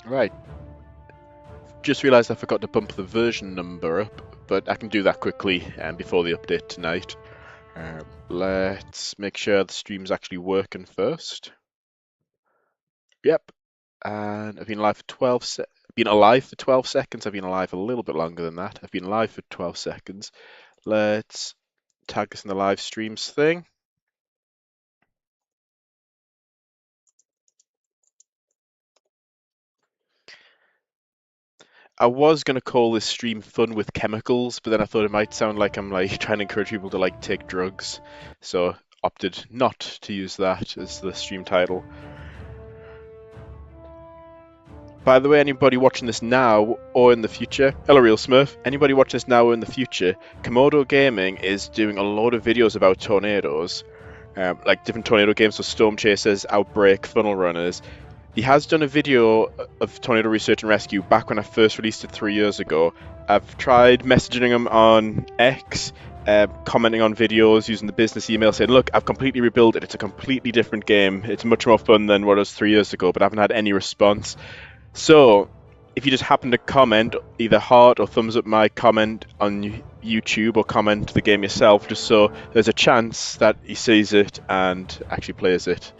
Right, just realised I forgot to bump the version number up, but I can do that quickly before the update tonight. Let's make sure the stream's actually working first. Yep, and I've been alive for 12 been alive for 12 seconds. I've been alive a little bit longer than that. I've been alive for 12 seconds. Let's tag this in the live streams thing. I was gonna call this stream "Fun with Chemicals," but then I thought it might sound like I'm like trying to encourage people to like take drugs, so opted not to use that as the stream title. By the way, anybody watching this now or in the future, hello Real Smurf, anybody watching this now or in the future, Komodo Gaming is doing a lot of videos about tornadoes, like different tornado games, so Storm Chasers, Outbreak, Funnel Runners. He has done a video of tornado research and rescue back when I first released it 3 years ago. I've tried messaging him on X, commenting on videos, using the business email, saying, look, I've completely rebuilt it. It's a completely different game. It's much more fun than what it was 3 years ago, but I haven't had any response. So, if you just happen to comment, either heart or thumbs up my comment on YouTube or comment the game yourself, just so there's a chance that he sees it and actually plays it.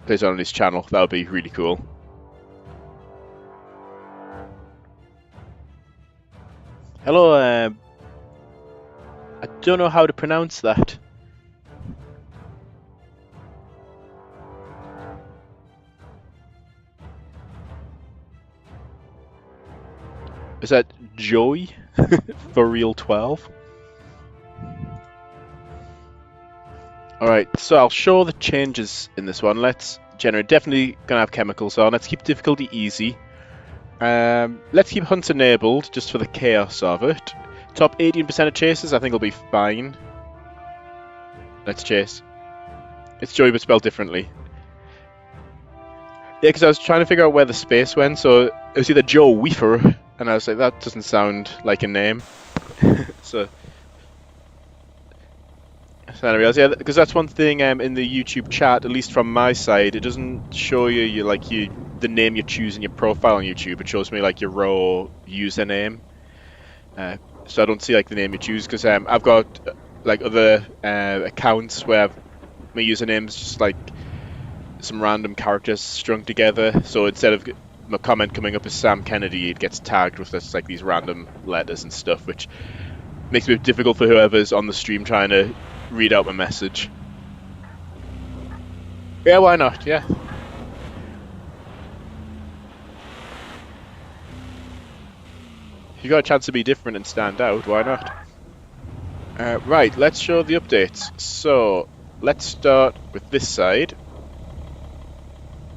Plays it on his channel. That would be really cool. Hello, I don't know how to pronounce that. Is that Joey for real 12? Alright, so I'll show the changes in this one. Let's generate, definitely gonna have chemicals on. Let's keep difficulty easy. Let's keep hunts enabled just for the chaos of it. Top 18% of chases, I think will be fine. Let's chase. It's Joey but spelled differently. Yeah, because I was trying to figure out where the space went, so it was either Joe Weefer, and I was like, that doesn't sound like a name. so I realized, yeah, because that's one thing in the YouTube chat, at least from my side, it doesn't show you the name you choose in your profile on YouTube. It shows me like your raw username. So I don't see like the name you choose because I've got like other accounts where my username's just like some random characters strung together. So instead of my comment coming up as Sam Kennedy, it gets tagged with this, like these random letters and stuff, which makes it difficult for whoever's on the stream trying to read out my message. Yeah, why not? Yeah. If you got a chance to be different and stand out, why not? Right, let's show the updates. So, let's start with this side.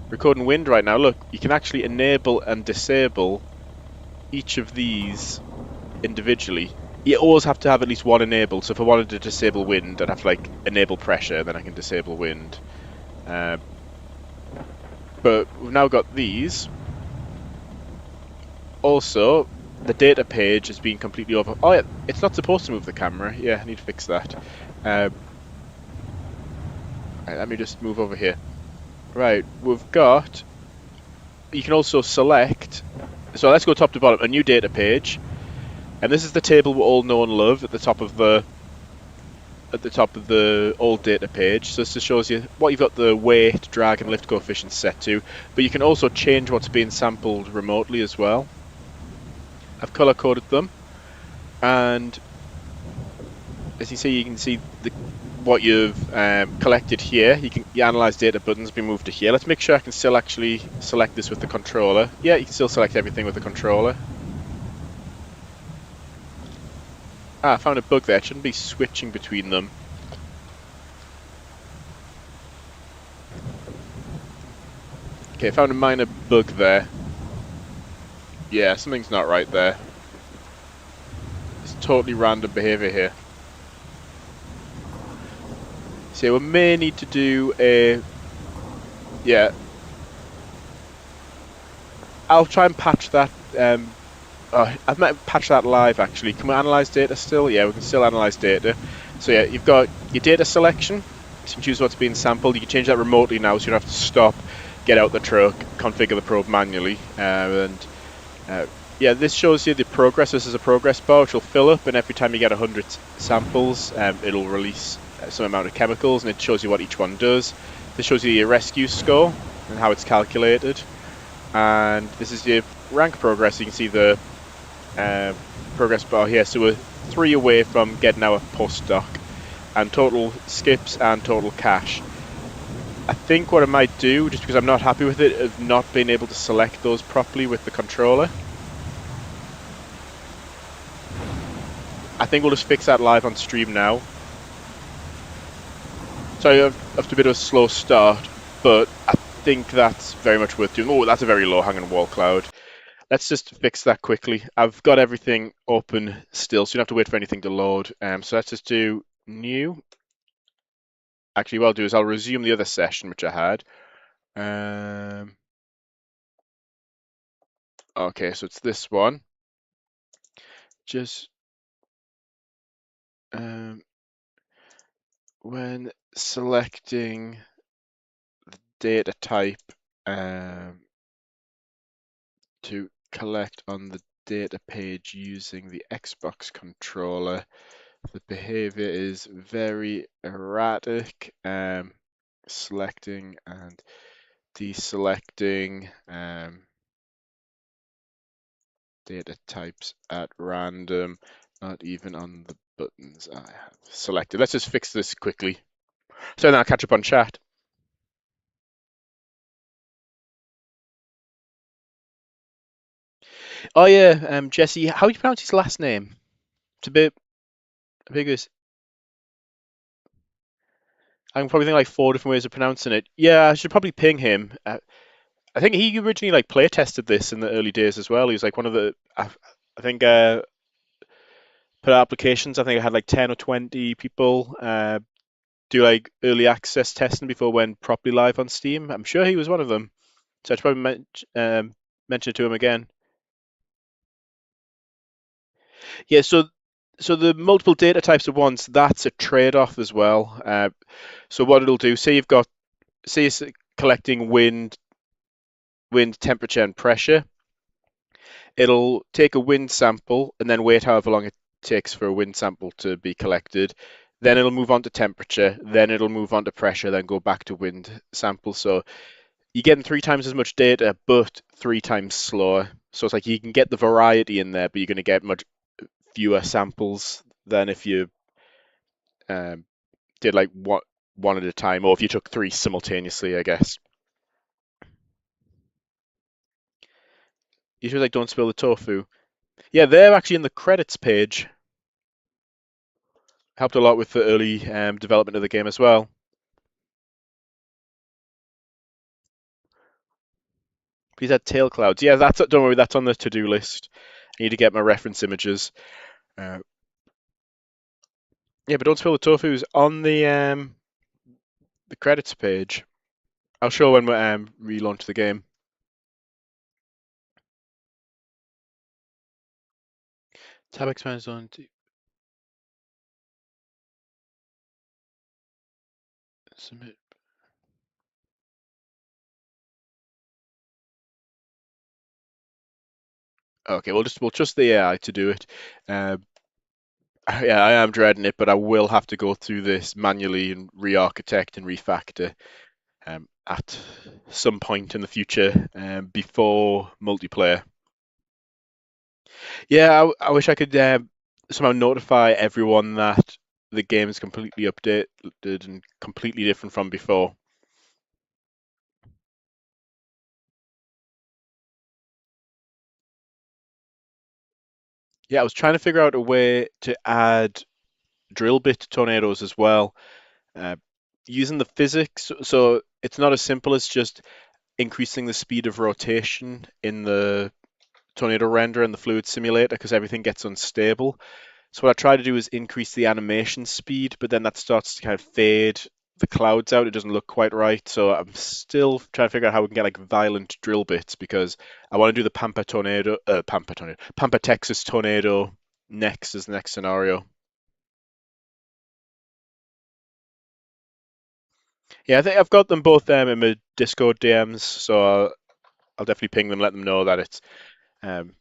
Recording wind right now. Look, you can actually enable and disable each of these individually. You always have to have at least one enabled, so if I wanted to disable wind, I'd have to like enable pressure, then I can disable wind. But we've now got these. Also, the data page has been completely over. Oh yeah, it's not supposed to move the camera. Yeah, I need to fix that. Right, let me just move over here. Right, we've got. You can also select. So let's go top to bottom. A new data page, and this is the table we all know and love at the top of the. At the top of the old data page. So this just shows you what you've got the weight, drag, and lift coefficients set to. But you can also change what's being sampled remotely as well. I've color coded them, and as you see, you can see what you've collected here. Your analyze data button's been moved to here. Let's make sure I can still actually select this with the controller. Yeah, you can still select everything with the controller. Ah, I found a bug there. It shouldn't be switching between them. Okay, I found a minor bug there. Yeah, something's not right there. It's totally random behavior here. So we may need to do a... Yeah. I'll try and patch that. I've patched that live actually. Can we analyze data still? Yeah, we can still analyze data. So yeah, you've got your data selection. So you can choose what's being sampled. You can change that remotely now, so you don't have to stop. get out the truck, configure the probe manually, yeah, this shows you the progress. This is a progress bar which will fill up, and every time you get 100 samples, it'll release some amount of chemicals, and it shows you what each one does. This shows you your rescue score and how it's calculated, and this is your rank progress. You can see the progress bar here. So we're 3 away from getting our postdoc, and total skips and total cash. I think what I might do, just because I'm not happy with it, is not being able to select those properly with the controller. I think we'll just fix that live on stream now. So after a bit of a slow start, but I think that's very much worth doing. Oh, that's a very low hanging wall cloud. Let's just fix that quickly. I've got everything open still, so you don't have to wait for anything to load. So let's just do new. Actually, what I'll do is I'll resume the other session which I had. Okay, so it's this one. Just when selecting the data type to collect on the data page using the Xbox controller, the behavior is very erratic. Selecting and deselecting data types at random, not even on the buttons I have selected. Let's just fix this quickly. So now I'll catch up on chat. Oh yeah, Jesse, how do you pronounce his last name? It's a bit ambiguous. I can probably think like 4 different ways of pronouncing it. Yeah, I should probably ping him. I think he originally like play tested this in the early days as well. He was like one of the, I think per applications, I think I had like 10 or 20 people do like early access testing before it went properly live on Steam. I'm sure he was one of them. So I should probably mention it to him again. Yeah, so the multiple data types at once, that's a trade-off as well. So what it'll do, say it's collecting wind, temperature, and pressure. It'll take a wind sample and then wait however long it takes for a wind sample to be collected. Then it'll move on to temperature, then it'll move on to pressure, then go back to wind sample. So you're getting 3 times as much data, but 3 times slower. So it's like you can get the variety in there, but you're going to get much fewer samples than if you did like one at a time, or if you took 3 simultaneously, I guess. You should like don't spill the tofu. Yeah, they're actually in the credits page. Helped a lot with the early development of the game as well. Please add tail clouds. Yeah, don't worry, that's on the to-do list. I need to get my reference images. Yeah, but don't spill the tofu's on the credits page. I'll show when we relaunch the game. Tab expands on submit. Okay, we'll trust the AI to do it. Yeah, I am dreading it, but I will have to go through this manually and re-architect and refactor at some point in the future before multiplayer. Yeah, I wish I could somehow notify everyone that the game is completely updated and completely different from before. Yeah, I was trying to figure out a way to add drill bit tornadoes as well, using the physics. So it's not as simple as just increasing the speed of rotation in the tornado render and the fluid simulator because everything gets unstable. So what I try to do is increase the animation speed, but then that starts to kind of fade the clouds out. It doesn't look quite right. So I'm still trying to figure out how we can get like violent drill bits because I want to do the Pampa Texas tornado next as the next scenario. Yeah, I think I've got them both in my Discord DMs, so I'll definitely ping them, let them know that it's um,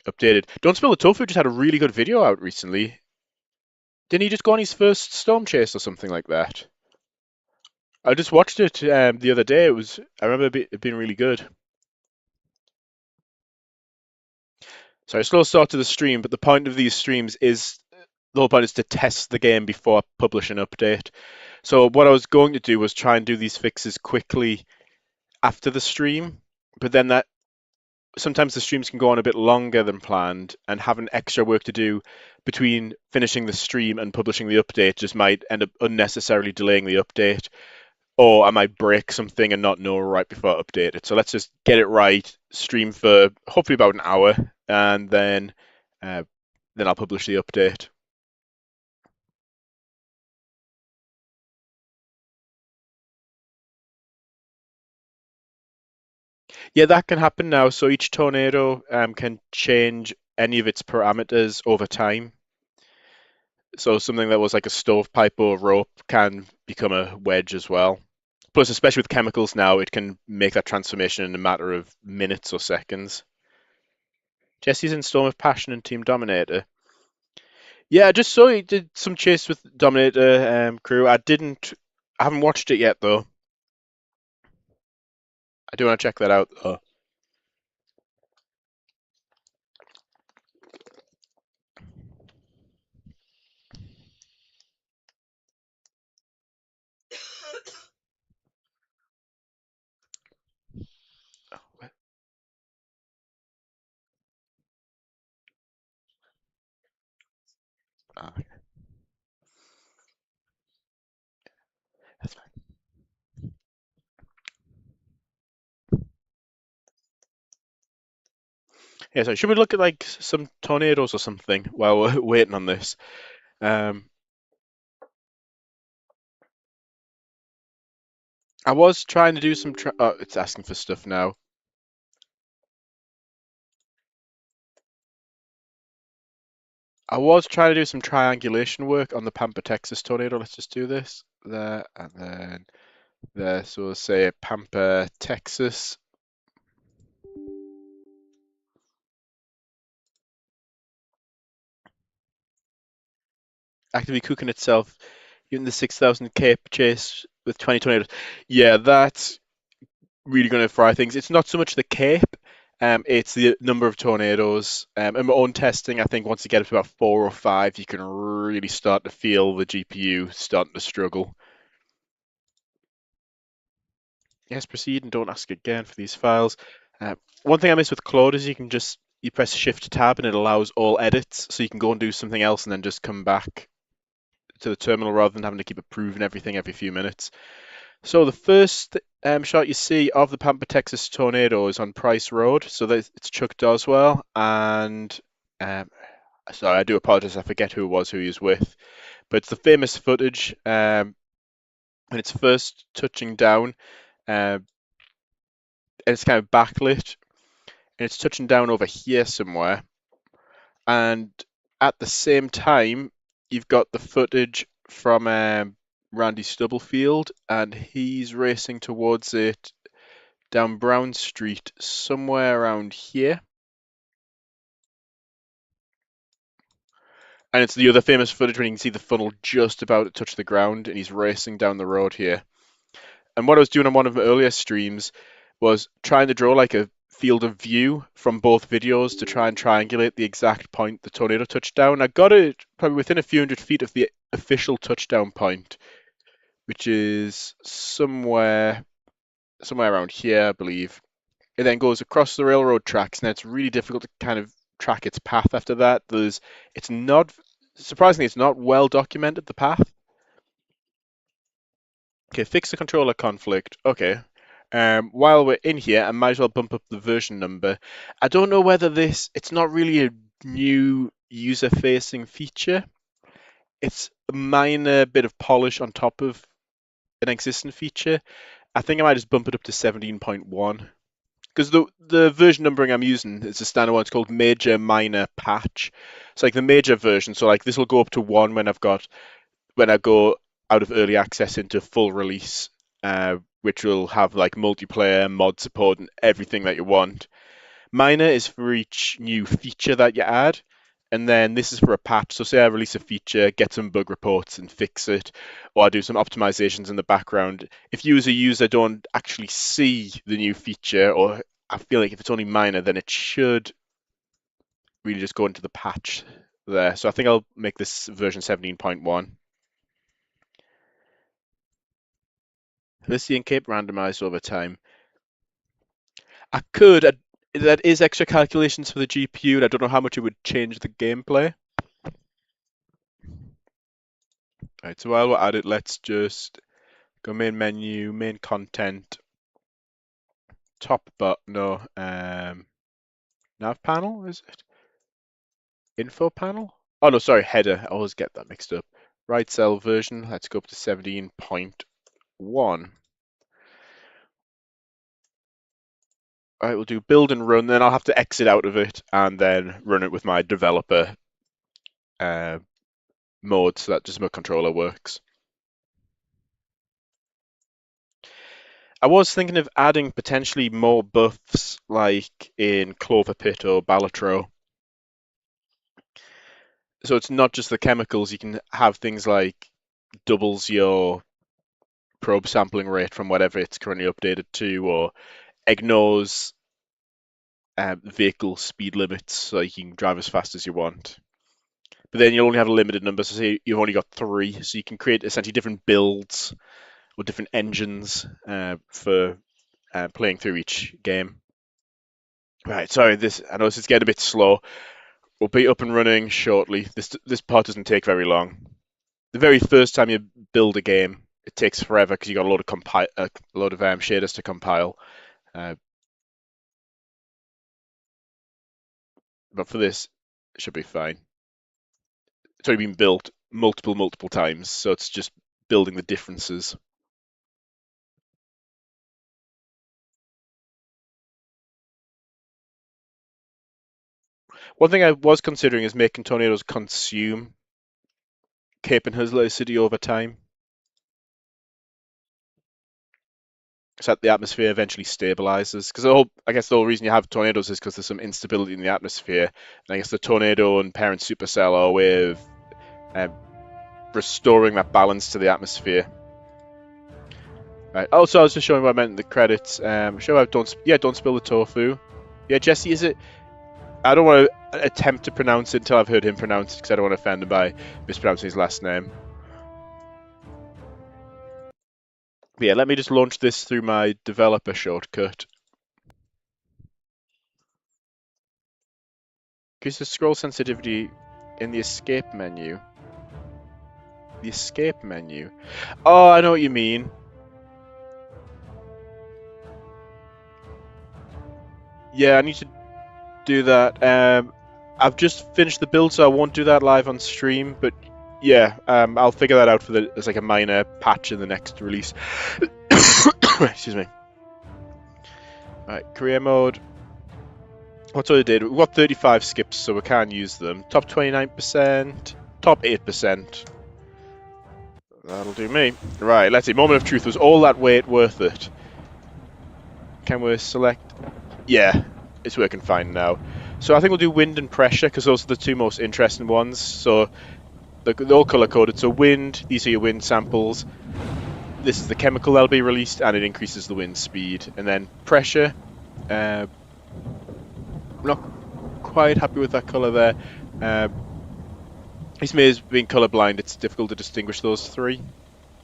updated. Don't Spill the Tofu just had a really good video out recently. Didn't he just go on his first storm chase or something like that? I just watched it the other day. I remember it being really good. So a slow start to the stream, but the point of these streams is the whole point is to test the game before I publish an update. So what I was going to do was try and do these fixes quickly after the stream, but then that sometimes the streams can go on a bit longer than planned, and having extra work to do between finishing the stream and publishing the update just might end up unnecessarily delaying the update, or I might break something and not know right before I update it. So let's just get it right, stream for hopefully about an hour, and uh, then I'll publish the update. Yeah, that can happen now. So each tornado can change any of its parameters over time. So something that was like a stovepipe or a rope can become a wedge as well. Plus, especially with chemicals now, it can make that transformation in a matter of minutes or seconds. Jesse's in Storm of Passion and Team Dominator. Yeah, I just saw he did some chase with Dominator crew. I haven't watched it yet though. I do want to check that out though. Oh, that's fine. Yeah, so should we look at like some tornadoes or something while we're waiting on this? Um, I was trying to do some. Oh, it's asking for stuff now. I was trying to do some triangulation work on the Pampa, Texas tornado. Let's just do this there and then there. So we'll say Pampa, Texas. Actively cooking itself in the 6,000 cape chase with 20 tornadoes. Yeah, that's really going to fry things. It's not so much the cape, it's the number of tornadoes. In my own testing, I think once you get up to about 4 or 5, you can really start to feel the GPU starting to struggle. Yes, proceed and don't ask again for these files. One thing I miss with Claude is you press Shift Tab and it allows all edits, so you can go and do something else and then just come back to the terminal rather than having to keep approving everything every few minutes. So the first shot you see of the Pampa, Texas tornado is on Price Road. So it's Chuck Doswell, and um, sorry, I do apologize. I forget who it was who he was with, but it's the famous footage when it's first touching down, and it's kind of backlit, and it's touching down over here somewhere, and at the same time, you've got the footage from Randy Stubblefield, and he's racing towards it down Brown Street, somewhere around here. And it's the other famous footage when you can see the funnel just about to touch the ground, and he's racing down the road here. And what I was doing on one of my earlier streams was trying to draw like a field of view from both videos to try and triangulate the exact point the tornado touched down. I got it probably within a few hundred feet of the official touchdown point, which is somewhere around here, I believe. It then goes across the railroad tracks, and it's really difficult to kind of track its path after that. It's not surprisingly, it's not well documented the path. Okay, fix the controller conflict. Okay. While we're in here, I might as well bump up the version number. I don't know whether it's not really a new user-facing feature. It's a minor bit of polish on top of an existing feature. I think I might just bump it up to 17.1. Because the version numbering I'm using is a standard one. It's called major minor patch. It's like the major version. So like this will go up to 1 when I go out of early access into full release, which will have like multiplayer, mod support, and everything that you want. Minor is for each new feature that you add, and then this is for a patch. So say I release a feature, get some bug reports and fix it, or I do some optimizations in the background. If you as a user don't actually see the new feature, or I feel like if it's only minor, then it should really just go into the patch there. So I think I'll make this version 17.1. Elysian Cape randomized over time. I could. That is extra calculations for the GPU, and I don't know how much it would change the gameplay. Right, so while we're at it, let's just go main menu, main content, top but no, nav panel, is it? Info panel? Oh no, sorry, header. I always get that mixed up. Right cell version, let's go up to 17.1. Alright, we'll do build and run, then I'll have to exit out of it and then run it with my developer mode so that just my controller works. I was thinking of adding potentially more buffs like in Clover Pit or Balatro. So it's not just the chemicals, you can have things like doubles your probe sampling rate from whatever it's currently updated to, or ignores vehicle speed limits so you can drive as fast as you want. But then you'll only have a limited number, so say you've only got 3, so you can create essentially different builds or different engines for playing through each game. Right, sorry, I know this is getting a bit slow. We'll be up and running shortly. This part doesn't take very long. The very first time you build a game, it takes forever because you got a load of shaders to compile. But for this, it should be fine. It's already been built multiple times, so it's just building the differences. One thing I was considering is making tornadoes consume Cape and Husler City over time, so that the atmosphere eventually stabilizes. Because I guess the whole reason you have tornadoes is because there's some instability in the atmosphere. And I guess the tornado and parent supercell are a way of restoring that balance to the atmosphere. Right. Also, I was just showing what I meant in the credits. Show how don't spill the tofu. Yeah, Jesse, is it? I don't want to attempt to pronounce it until I've heard him pronounce it because I don't want to offend him by mispronouncing his last name. But yeah, let me just launch this through my developer shortcut. Increase the scroll sensitivity in the escape menu. The escape menu. Oh, I know what you mean. Yeah, I need to do that. I've just finished the build, so I won't do that live on stream. But yeah, I'll figure that out as like a minor patch in the next release. Excuse me. Alright, career mode. What's all I did? We've got 35 skips, so we can't use them. Top 29%, top 8%. That'll do me. Right, let's see. Moment of truth. Was all that weight worth it? Can we select? Yeah, it's working fine now. So I think we'll do wind and pressure because those are the two most interesting ones. So they're all color coded. So wind, these are your wind samples. This is the chemical that'll be released, and it increases the wind speed. And then pressure. I'm not quite happy with that color there. This may have been colorblind. It's difficult to distinguish those 3.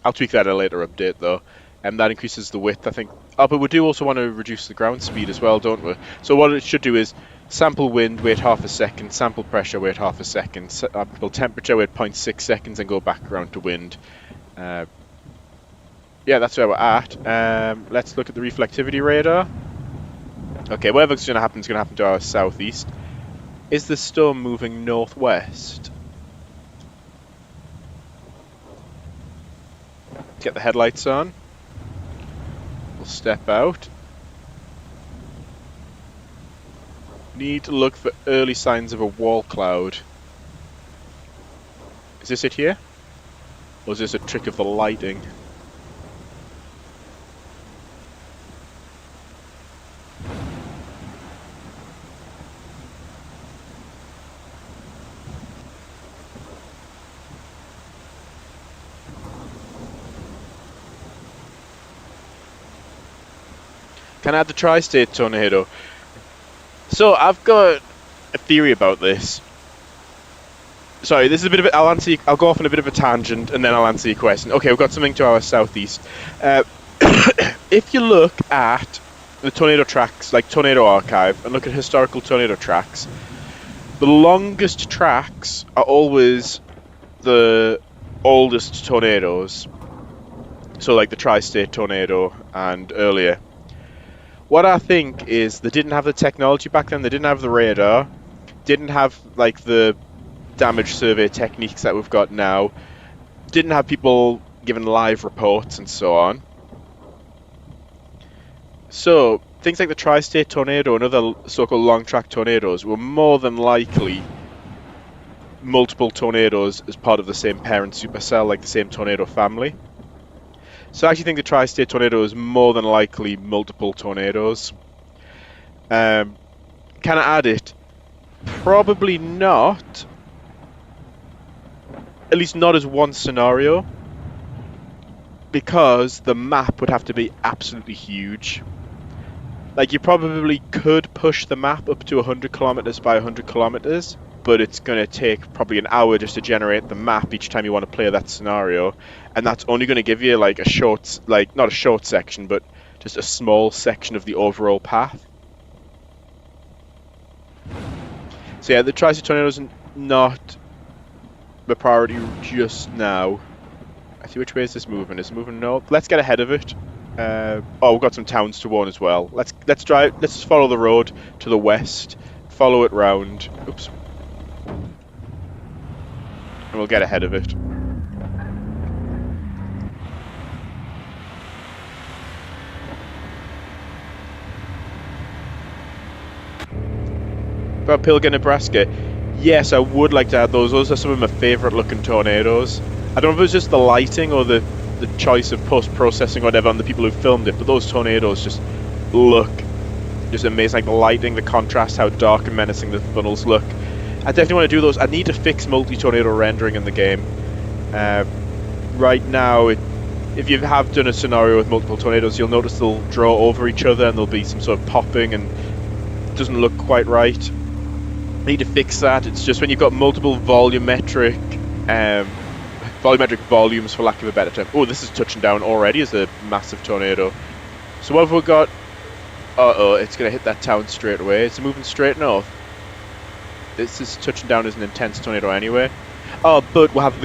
I'll tweak that in a later update though. And that increases the width, I think. Oh, but we do also want to reduce the ground speed as well, don't we? So what it should do is sample wind, wait half a second, sample pressure, wait half a second, sample temperature, wait 0.6 seconds, and go back around to wind. Yeah, that's where we're at. Let's look at the reflectivity radar. Okay, whatever's going to happen is going to happen to our southeast. Is the storm moving northwest? Get the headlights on. We'll step out. Need to look for early signs of a wall cloud. Is this it here? Or is this a trick of the lighting? Can I add the tri-state tornado? So I've got a theory about this. Sorry, this is a bit of a, I'll go off on a bit of a tangent and then I'll answer your question. Okay, we've got something to our southeast. If you look at the tornado tracks, like Tornado Archive, and look at historical tornado tracks, the longest tracks are always the oldest tornadoes. So like the tri-state tornado and earlier. What I think is they didn't have the technology back then, they didn't have the radar, didn't have like the damage survey techniques that we've got now, didn't have people giving live reports and so on. So things like the tri-state tornado and other so-called long track tornadoes were more than likely multiple tornadoes as part of the same parent supercell, like the same tornado family. So I actually think the tri-state tornado is more than likely multiple tornadoes. Can I add it? Probably not. At least not as one scenario. Because the map would have to be absolutely huge. Like, you probably could push the map up to 100 kilometers by 100 kilometers, but it's going to take probably an hour just to generate the map each time you want to play that scenario. And that's only going to give you like a short, like not a short section, but just a small section of the overall path. So yeah, the tri-state tornado is not the priority just now. I see which way is this moving. Is it moving north? Let's get ahead of it. Oh, we've got some towns to warn as well. Let's drive. Let's just follow the road to the west. Follow it round. Oops. And we'll get ahead of it. About Pilger, Nebraska. Yes, I would like to add those. Those are some of my favourite looking tornadoes. I don't know if it was just the lighting or the choice of post-processing or whatever on the people who filmed it, but those tornadoes just look just amazing. Like the lighting, the contrast, how dark and menacing the funnels look. I definitely want to do those. I need to fix multi-tornado rendering in the game. Right now, if you have done a scenario with multiple tornadoes, you'll notice they'll draw over each other and there'll be some sort of popping and it doesn't look quite right. I need to fix that. It's just when you've got multiple volumetric volumes, for lack of a better term. Oh, this is touching down already as a massive tornado. So what have we got? Uh-oh, it's going to hit that town straight away. It's moving straight north. This is touching down as an intense tornado anyway. Oh, but we'll have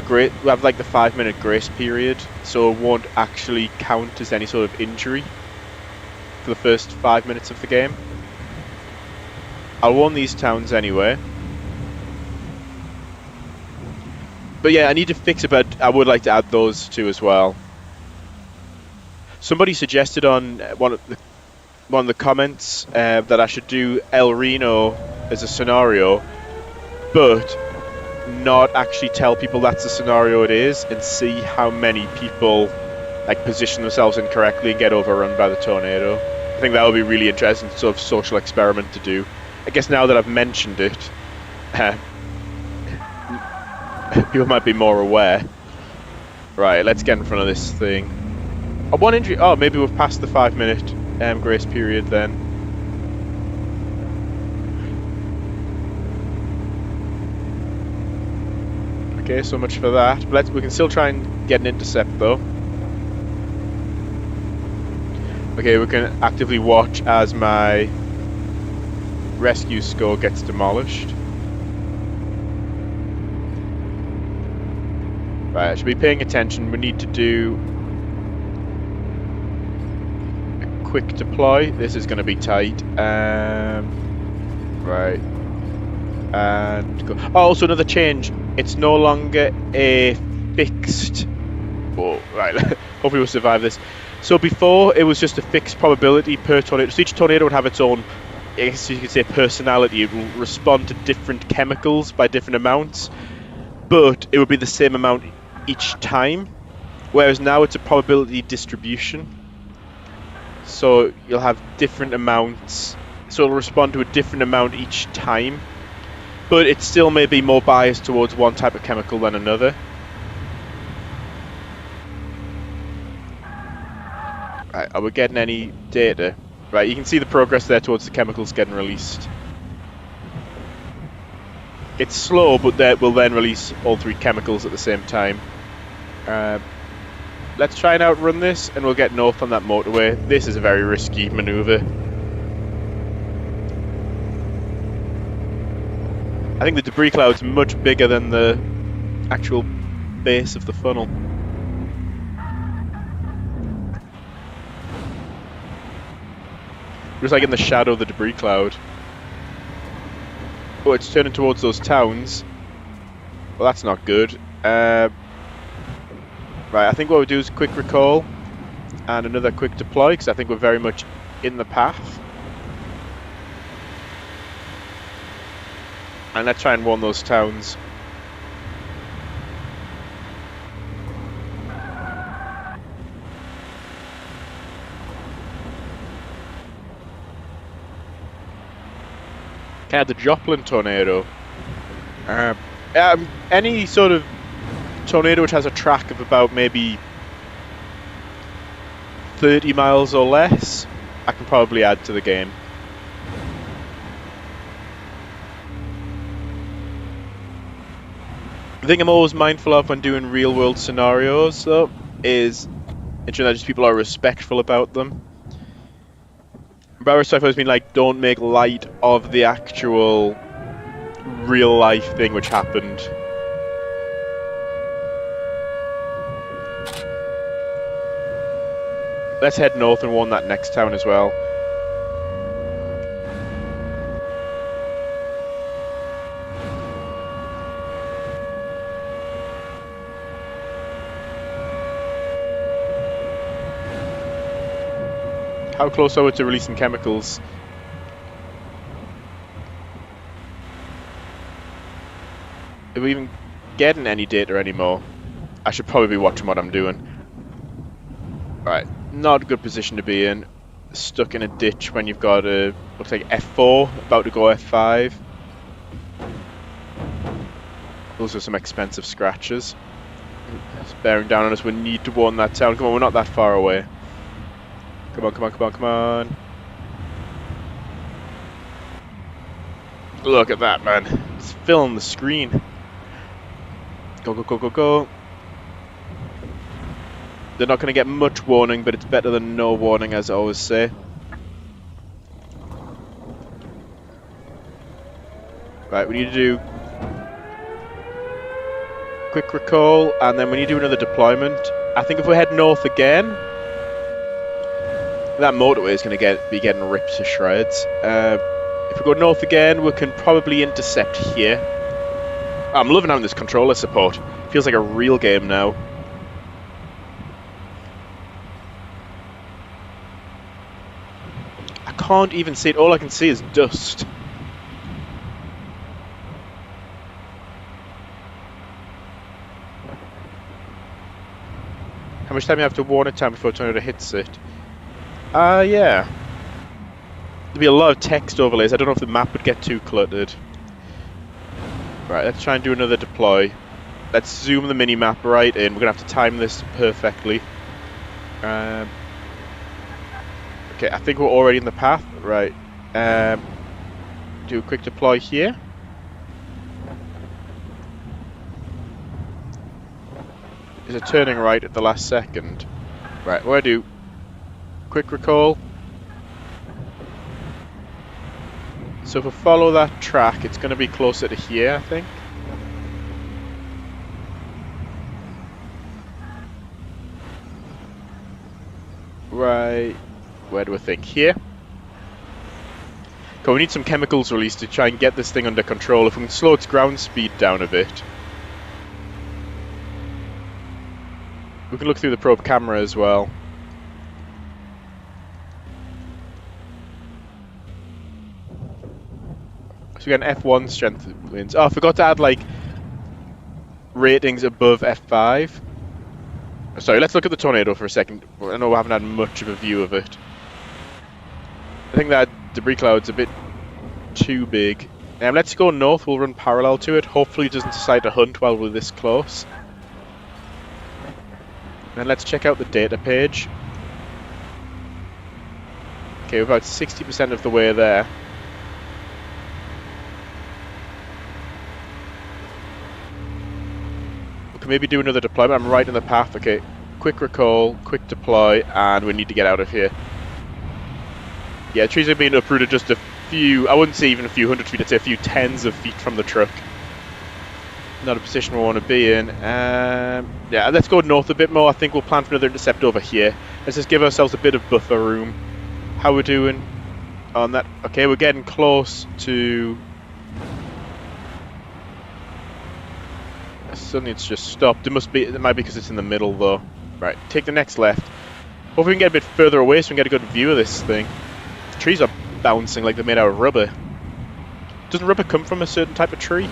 like the 5-minute grace period, so it won't actually count as any sort of injury for the first 5 minutes of the game. I'll warn these towns anyway. But yeah, I need to fix it, but I would like to add those two as well. Somebody suggested on one of the comments that I should do El Reno as a scenario, but not actually tell people that's the scenario it is, and see how many people like position themselves incorrectly and get overrun by the tornado. I think that would be really interesting sort of social experiment to do. I guess now that I've mentioned it, people might be more aware. Right, let's get in front of this thing. Oh, one injury. Oh, maybe we've passed the 5-minute grace period then. Okay, so much for that. But we can still try and get an intercept though. Okay, we can actively watch as my rescue score gets demolished. Right, I should be paying attention. We need to do a quick deploy. This is going to be tight. Right. And go. Oh, also another change. It's no longer a fixed... Oh, right. Hopefully we'll survive this. So before, it was just a fixed probability per tornado. So each tornado would have its own, I guess you could say, personality. It will respond to different chemicals by different amounts. But it would be the same amount each time, whereas now it's a probability distribution. So you'll have different amounts, so it'll respond to a different amount each time, but it still may be more biased towards one type of chemical than another. Right, are we getting any data? Right, you can see the progress there towards the chemicals getting released. It's slow, but that will then release all 3 chemicals at the same time. Let's try and outrun this, and we'll get north on that motorway. This is a very risky maneuver. I think the debris cloud's much bigger than the actual base of the funnel. Just like in the shadow of the debris cloud. Oh, it's turning towards those towns. Well, that's not good. Right, I think what we'll do is quick recall and another quick deploy, because I think we're very much in the path. And let's try and warn those towns. Kind of the Joplin tornado. Any sort of tornado which has a track of about maybe 30 miles or less, I can probably add to the game. The thing I'm always mindful of when doing real world scenarios, though, is ensuring that just people are respectful about them. Barrow stuff has been like, don't make light of the actual real life thing which happened. Let's head north and warn that next town as well. How close are we to releasing chemicals? Are we even getting any data anymore? I should probably be watching what I'm doing. Right, not a good position to be in. Stuck in a ditch when you've got a, looks like F4, about to go F5. Those are some expensive scratches. It's bearing down on us, we need to warn that town. Come on, we're not that far away. Come on, come on, come on, come on. Look at that, man. It's filling the screen. Go, go, go, go, go. They're not going to get much warning, but it's better than no warning, as I always say. Right, we need to do quick recall, and then we need to do another deployment. I think if we head north again, that motorway is going to be getting ripped to shreds. If we go north again, we can probably intercept here. I'm loving having this controller support. Feels like a real game now. I can't even see it. All I can see is dust. How much time do you have to warn a time before a tornado hits it? Yeah. There'd be a lot of text overlays. I don't know if the map would get too cluttered. Right, let's try and do another deploy. Let's zoom the mini-map right in. We're going to have to time this perfectly. Okay, I think we're already in the path. Right. Do a quick deploy here. Is it turning right at the last second? Right, we're going to do quick recall. So if we follow that track, it's going to be closer to here, I think. Right, where do we think? Here? Okay, we need some chemicals released to try and get this thing under control. If we can slow its ground speed down a bit. We can look through the probe camera as well. So we got an F1 strength winds. Oh, I forgot to add like ratings above F5. Sorry, let's look at the tornado for a second. I know we haven't had much of a view of it. I think that debris cloud's a bit too big. Let's go north, we'll run parallel to it. Hopefully it doesn't decide to hunt while we're this close. And let's check out the data page. Okay, we're about 60% of the way there. We can maybe do another deployment. I'm right in the path. Okay, quick recall, quick deploy, and we need to get out of here. Yeah, trees are being uprooted just a few, I wouldn't say even a few hundred feet, I'd say a few tens of feet from the truck. Not a position we want to be in. Yeah, let's go north a bit more. I think we'll plan for another intercept over here. Let's just give ourselves a bit of buffer room. How we're doing on that? Okay, we're getting close to... Suddenly it's just stopped. It might be because it's in the middle though. Right, take the next left. Hope we can get a bit further away so we can get a good view of this thing. The trees are bouncing like they're made out of rubber. Doesn't rubber come from a certain type of tree?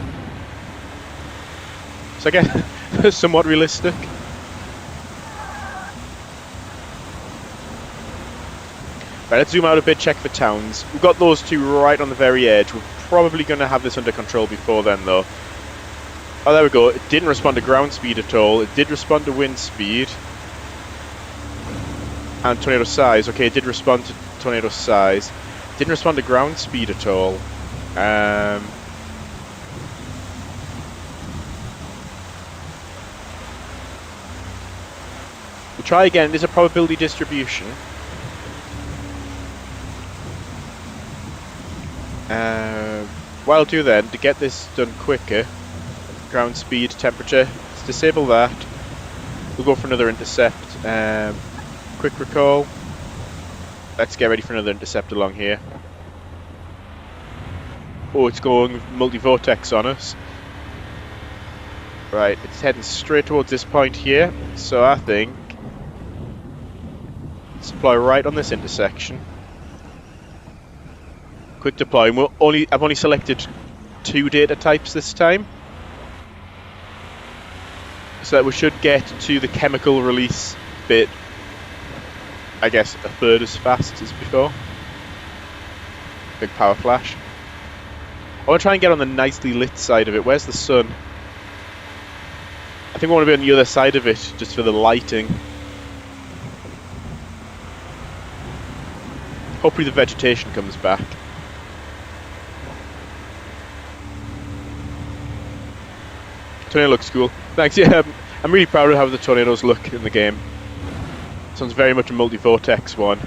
So I guess somewhat realistic. Right, let's zoom out a bit, check for towns. We've got those two right on the very edge. We're probably going to have this under control before then though. Oh, there we go. It didn't respond to ground speed at all. It did respond to wind speed. And tornado size. Okay, it did respond to tornado size. Didn't respond to ground speed at all. We'll try again. There's a probability distribution. What I'll do then, to get this done quicker, ground speed, temperature, let's disable that. We'll go for another intercept. Quick recall. Let's get ready for another intercept along here. Oh, it's going multi-vortex on us. Right, it's heading straight towards this point here. So I think let's deploy right on this intersection. Quick deploy. I've only selected 2 data types this time, so that we should get to the chemical release bit, I guess, a third as fast as before. Big power flash. I want to try and get on the nicely lit side of it. Where's the sun? I think I want to be on the other side of it, just for the lighting. Hopefully the vegetation comes back. Tornado looks cool. Thanks, yeah, I'm really proud of how the tornadoes look in the game. This one's very much a multi-vortex one.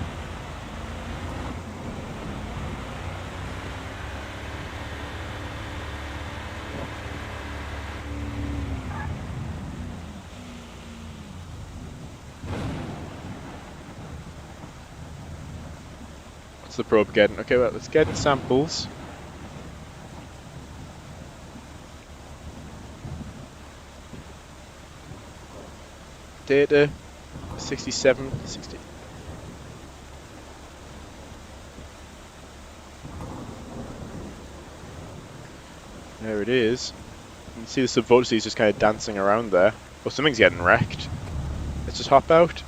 What's the probe getting? Okay, well, let's get samples. Data 67, 60. There it is. You can see the subvortices just kind of dancing around there. Oh, something's getting wrecked. Let's just hop out.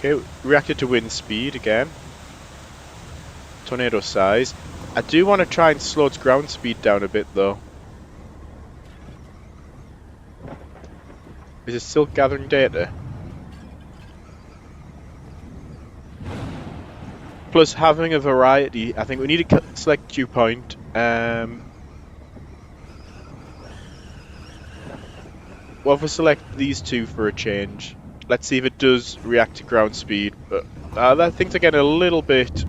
Okay, reacted to wind speed again. Tornado size. I do want to try and slow its ground speed down a bit though. Is it still gathering data? Plus having a variety, I think we need to select dew point. Well, if we select these two for a change. Let's see if it does react to ground speed, but that thing's getting a little bit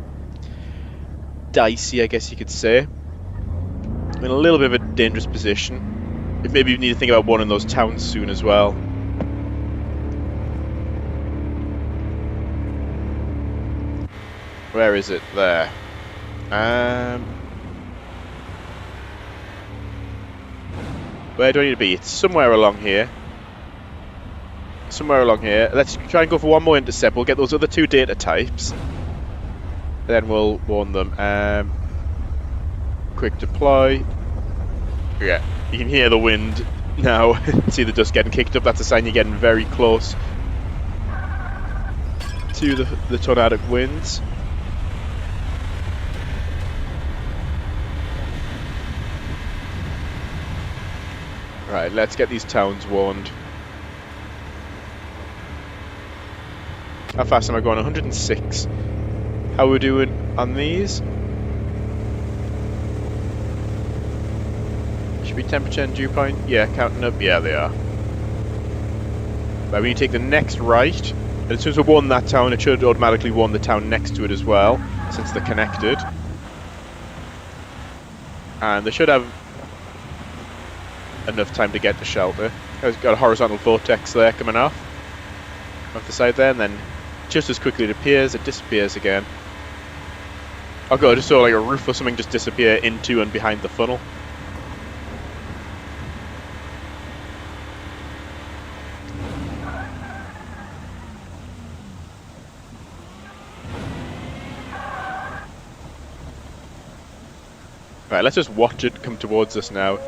dicey, I guess you could say. I'm in a little bit of a dangerous position. Maybe we need to think about one in those towns soon as well. Where is it? There. Where do I need to be? It's somewhere along here. Somewhere along here. Let's try and go for one more intercept. We'll get those other 2 data types. Then we'll warn them. Quick deploy. Yeah, you can hear the wind now. See the dust getting kicked up. That's a sign you're getting very close to the tornadic winds. Right, let's get these towns warned. How fast am I going? 106. How are we doing on these? Should be temperature and dew point. Yeah, counting up. Yeah, they are. Right, we need to take the next right. And as soon as we warn that town, it should automatically warn the town next to it as well, since they're connected. And they should have enough time to get to shelter. I've got a horizontal vortex there coming off the side there, and then just as quickly it appears, it disappears again. Oh god, I just saw like a roof or something just disappear into and behind the funnel. Right, let's just watch it come towards us now.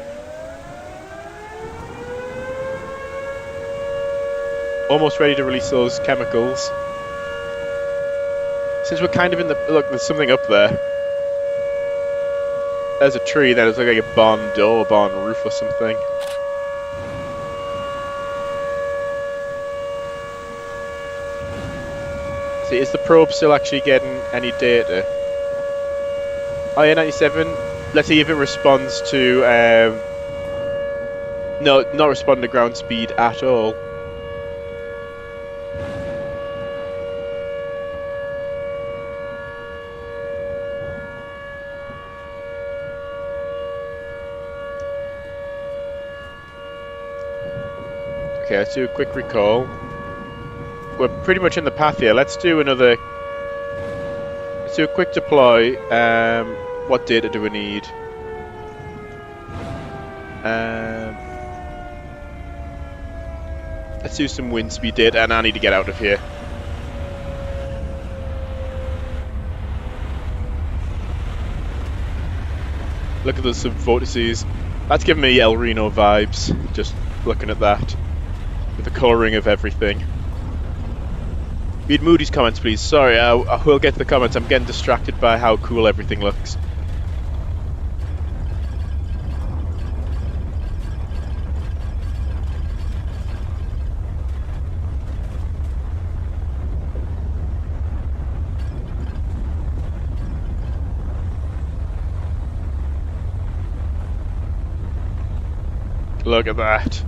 Almost ready to release those chemicals. Since we're kind of in the... Look, there's something up there. There's a tree, then it's like a barn door, barn roof or something. See, is the probe still actually getting any data? Oh yeah, 97. Let's see if it responds to... no, not responding to ground speed at all. Okay, let's do a quick recall. We're pretty much in the path here. Let's do another... Let's do a quick deploy. What data do we need? Let's do some wind speed data, and I need to get out of here. Look at those sub-vortices. That's giving me El Reno vibes, just looking at that. With the colouring of everything. Read Moody's comments, please. Sorry, I will get to the comments. I'm getting distracted by how cool everything looks. Look at that.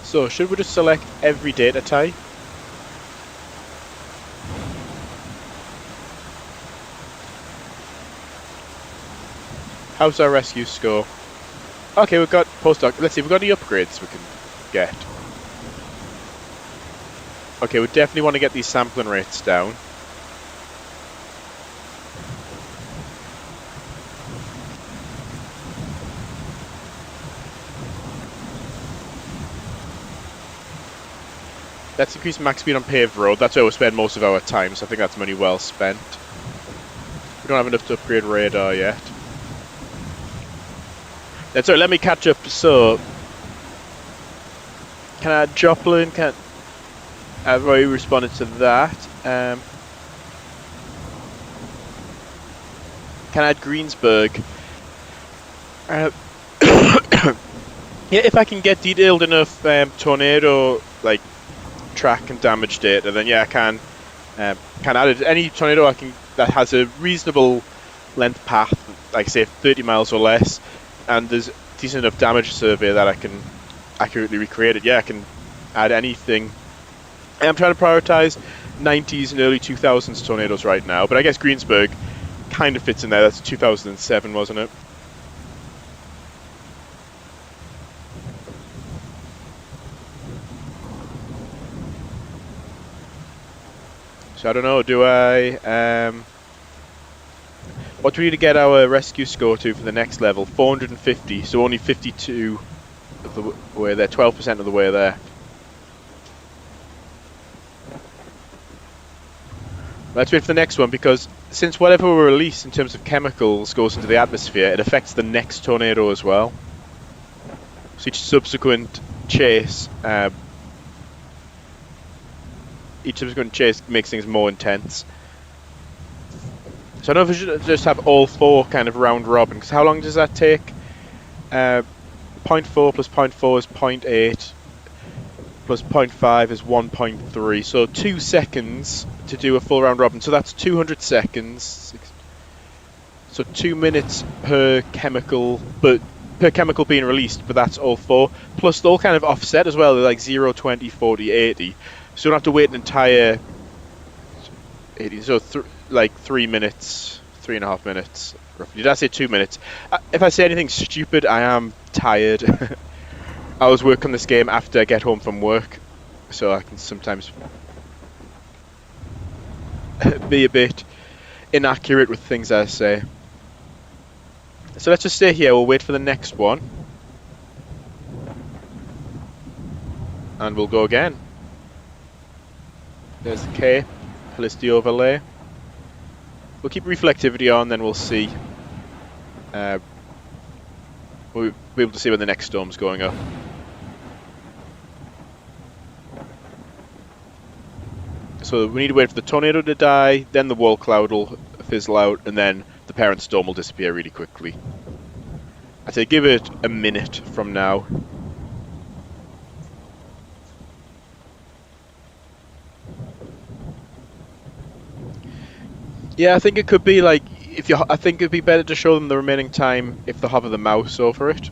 So, should we just select every data type? How's our rescue score? Okay, we've got postdoc. Let's see, we've got any upgrades we can get. Okay, we definitely want to get these sampling rates down. Let's increase max speed on paved road. That's where we spend most of our time, so I think that's money well spent. We don't have enough to upgrade radar yet. That's right, let me catch up. So, can I add Joplin? I've already responded to that. Can I add Greensburg? Yeah, Yeah, if I can get detailed enough tornado like track and damage data, then yeah, I can add it. Any tornado that has a reasonable length path, like say 30 miles or less, and there's decent enough damage survey that I can accurately recreate it. Yeah, I can add anything. I'm trying to prioritize 90s and early 2000s tornadoes right now, but I guess Greensburg kind of fits in there. That's 2007, wasn't it? So I don't know, do I... what do we need to get our rescue score to for the next level? 450, so only 52 of the way there, 12% of the way there. Let's wait for the next one, because since whatever we release in terms of chemicals goes into the atmosphere, it affects the next tornado as well. So each subsequent chase makes things more intense. So I don't know if we should just have all four kind of round robin, because how long does that take? 0.4 plus 0.4 is 0.8, plus 0.5 is 1.3, so 2 seconds to do a full round robin, so that's 200 seconds. So 2 minutes per chemical, but per chemical being released, but that's all four. Plus they're all kind of offset as well, they're like 0, 20, 40, 80. So you don't have to wait an entire 80, so like 3 minutes, 3.5 minutes, roughly. Did I say 2 minutes? If I say anything stupid, I am tired. I was working on this game after I get home from work, so I can sometimes be a bit inaccurate with things I say. So let's just stay here, we'll wait for the next one. And we'll go again. There's the Cape, Helicity overlay. We'll keep reflectivity on, then we'll see. We'll be able to see when the next storm's going up. So we need to wait for the tornado to die, then the wall cloud will fizzle out, and then the parent storm will disappear really quickly. I'd say give it a minute from now. Yeah, I think it could be like I think it'd be better to show them the remaining time if they hover the mouse over it.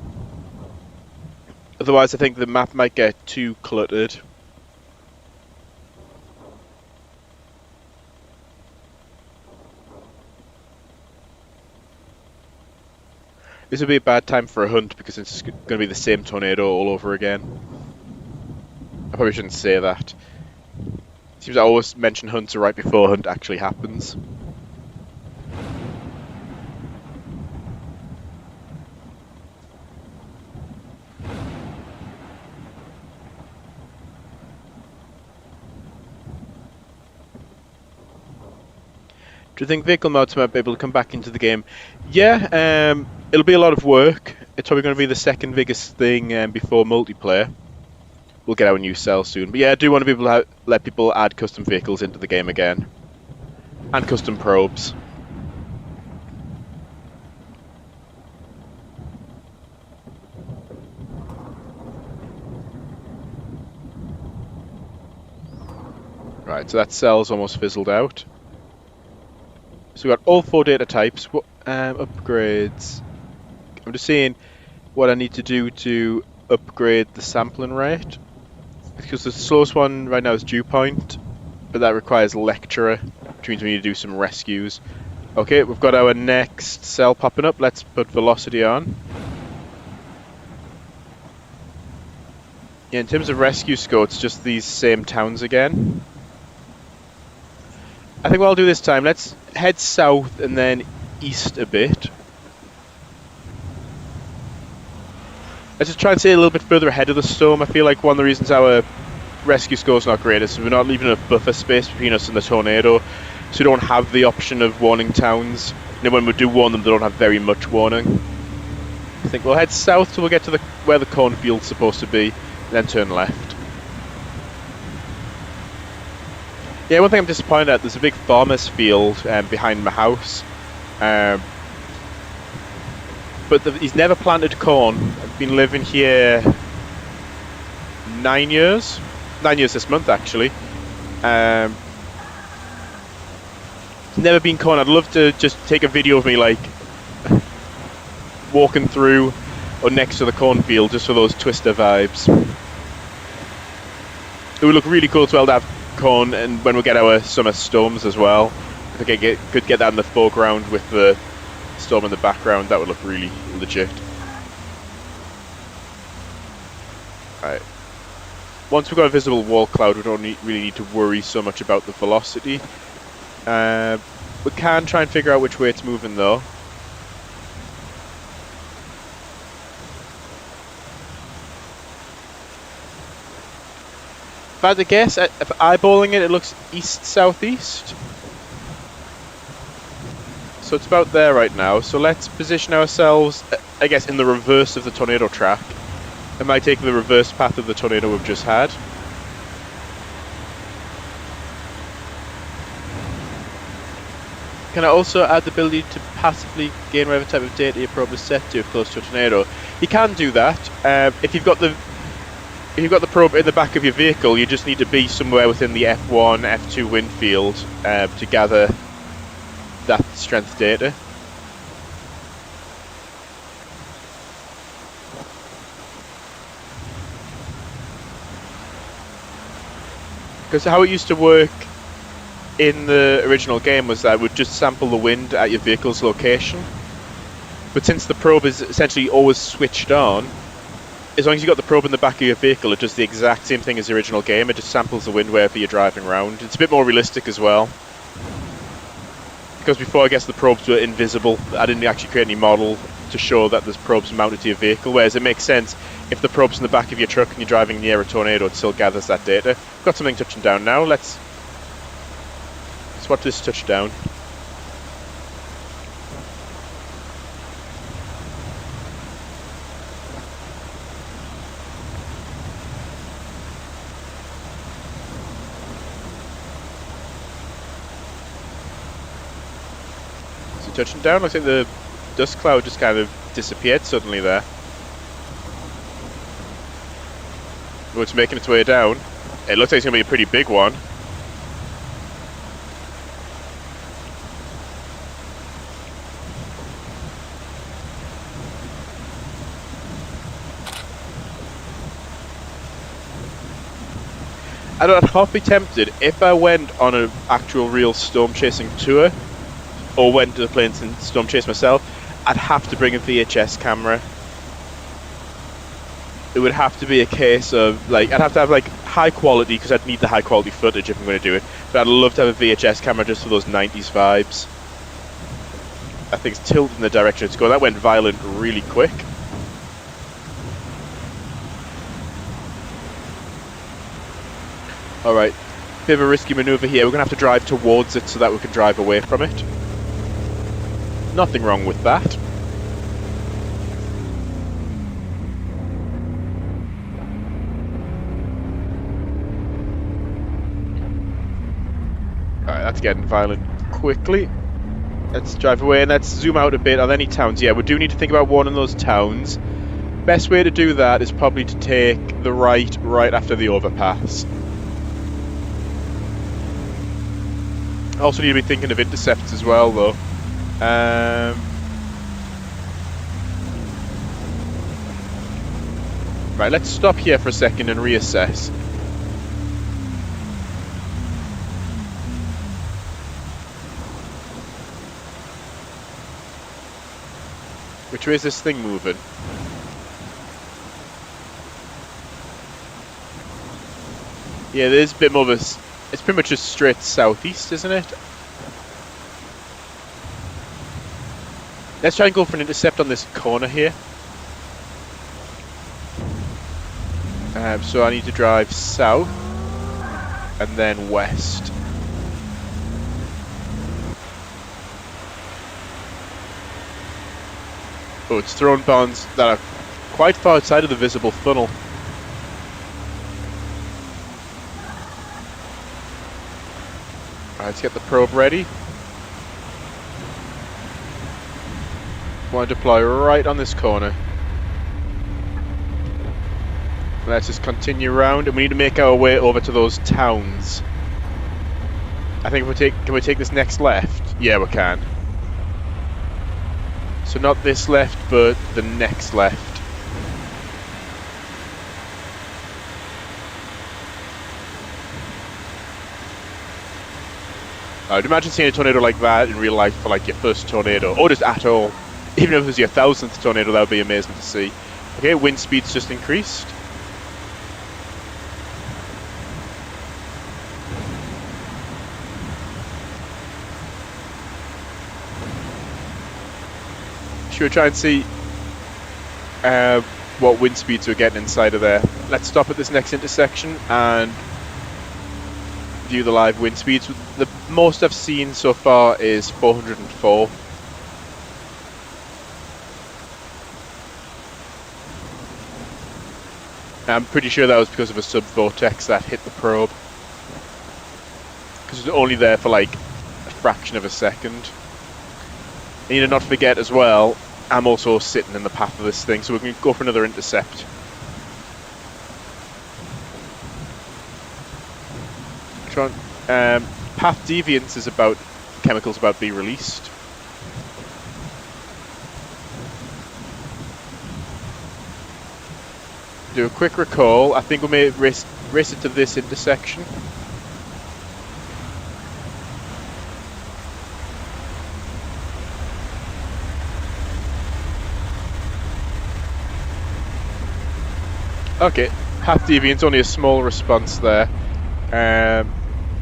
Otherwise, I think the map might get too cluttered. This would be a bad time for a hunt because it's going to be the same tornado all over again. I probably shouldn't say that. Seems I always mention hunts right before a hunt actually happens. Do you think vehicle mods might be able to come back into the game? Yeah, it'll be a lot of work. It's probably going to be the second biggest thing before multiplayer. We'll get our new cell soon. But yeah, I do want to be able to let people add custom vehicles into the game again. And custom probes. Right, so that cell's almost fizzled out. So we've got all four data types. Upgrades. I'm just seeing what I need to do to upgrade the sampling rate. Because the slowest one right now is Dew Point, but that requires Lecturer, which means we need to do some rescues. Okay, we've got our next cell popping up. Let's put Velocity on. Yeah, in terms of rescue score, it's just these same towns again. I think what I'll do this time, let's head south and then east a bit. Let's just try and stay a little bit further ahead of the storm. I feel like one of the reasons our rescue score is not great is we're not leaving enough buffer space between us and the tornado, so we don't have the option of warning towns. You know, when we do warn them, they don't have very much warning. I think we'll head south till we get to where the cornfield's supposed to be, and then turn left. Yeah, one thing I'm disappointed at, there's a big farmer's field behind my house. But he's never planted corn Been living here 9 years. 9 years this month, actually. Never been corn. I'd love to just take a video of me, like, walking through or next to the cornfield, just for those Twister vibes. It would look really cool as well to have corn, and when we get our summer storms as well. If I could get that in the foreground with the storm in the background, that would look really legit. Right. Once we've got a visible wall cloud, we don't really need to worry so much about the velocity. We can try and figure out which way it's moving though. If I had to guess, if eyeballing it, it looks east-southeast. So it's about there right now. So let's position ourselves, I guess, in the reverse of the tornado track. Am I taking the reverse path of the tornado we've just had? Can I also add the ability to passively gain whatever type of data your probe is set to if close to a tornado? You can do that. If you've got the probe in the back of your vehicle, you just need to be somewhere within the F1, F2 wind field to gather that strength data. Because how it used to work in the original game was that it would just sample the wind at your vehicle's location. But since the probe is essentially always switched on, as long as you've got the probe in the back of your vehicle, it does the exact same thing as the original game. It just samples the wind wherever you're driving around. It's a bit more realistic as well. Because before, I guess the probes were invisible. I didn't actually create any model to show that there's probes mounted to your vehicle, whereas it makes sense if the probe's in the back of your truck and you're driving near a tornado, it still gathers that data. We've got something touching down now. Let's watch this touch down. Is it touching down? Looks like the dust cloud just kind of disappeared suddenly there. Oh, it's making its way down. It looks like it's going to be a pretty big one. I'd half be tempted if I went on an actual real storm chasing tour, or went to the plains and storm chase myself. I'd have to bring a VHS camera. It would have to be a case of, like, I'd have to have, like, high quality, because I'd need the high quality footage if I'm going to do it. But I'd love to have a VHS camera just for those 90s vibes. I think it's tilted in the direction it's going. That went violent really quick. Alright, bit of a risky maneuver here. We're going to have to drive towards it so that we can drive away from it. Nothing wrong with that. Alright, that's getting violent quickly. Let's drive away and let's zoom out a bit on any towns. Yeah, we do need to think about warning those towns. Best way to do that is probably to take the right after the overpass. Also need to be thinking of intercepts as well, though. Right, let's stop here for a second and reassess. Which way is this thing moving? Yeah, there's a bit more of a... It's pretty much just straight southeast, isn't it? Let's try and go for an intercept on this corner here. So I need to drive south and then west. Oh, it's throwing bounds that are quite far outside of the visible funnel. Alright, let's get the probe ready. Want to deploy right on this corner. Let's just continue around, and we need to make our way over to those towns. I think if can we take this next left? Yeah, we can. So not this left, but the next left. I'd imagine seeing a tornado like that in real life for like your first tornado, or just at all. Even if it was your 1000th tornado, that would be amazing to see. Okay, wind speed's just increased. Should we try and see what wind speeds we're getting inside of there? Let's stop at this next intersection and view the live wind speeds. The most I've seen so far is 404. I'm pretty sure that was because of a sub-vortex that hit the probe. Because it was only there for like a fraction of a second. And you need to not forget as well, I'm also sitting in the path of this thing, so we can go for another intercept. Path deviance is about chemicals about to be released. Do a quick recall. I think we may race it to this intersection. Okay, path deviance, only a small response there.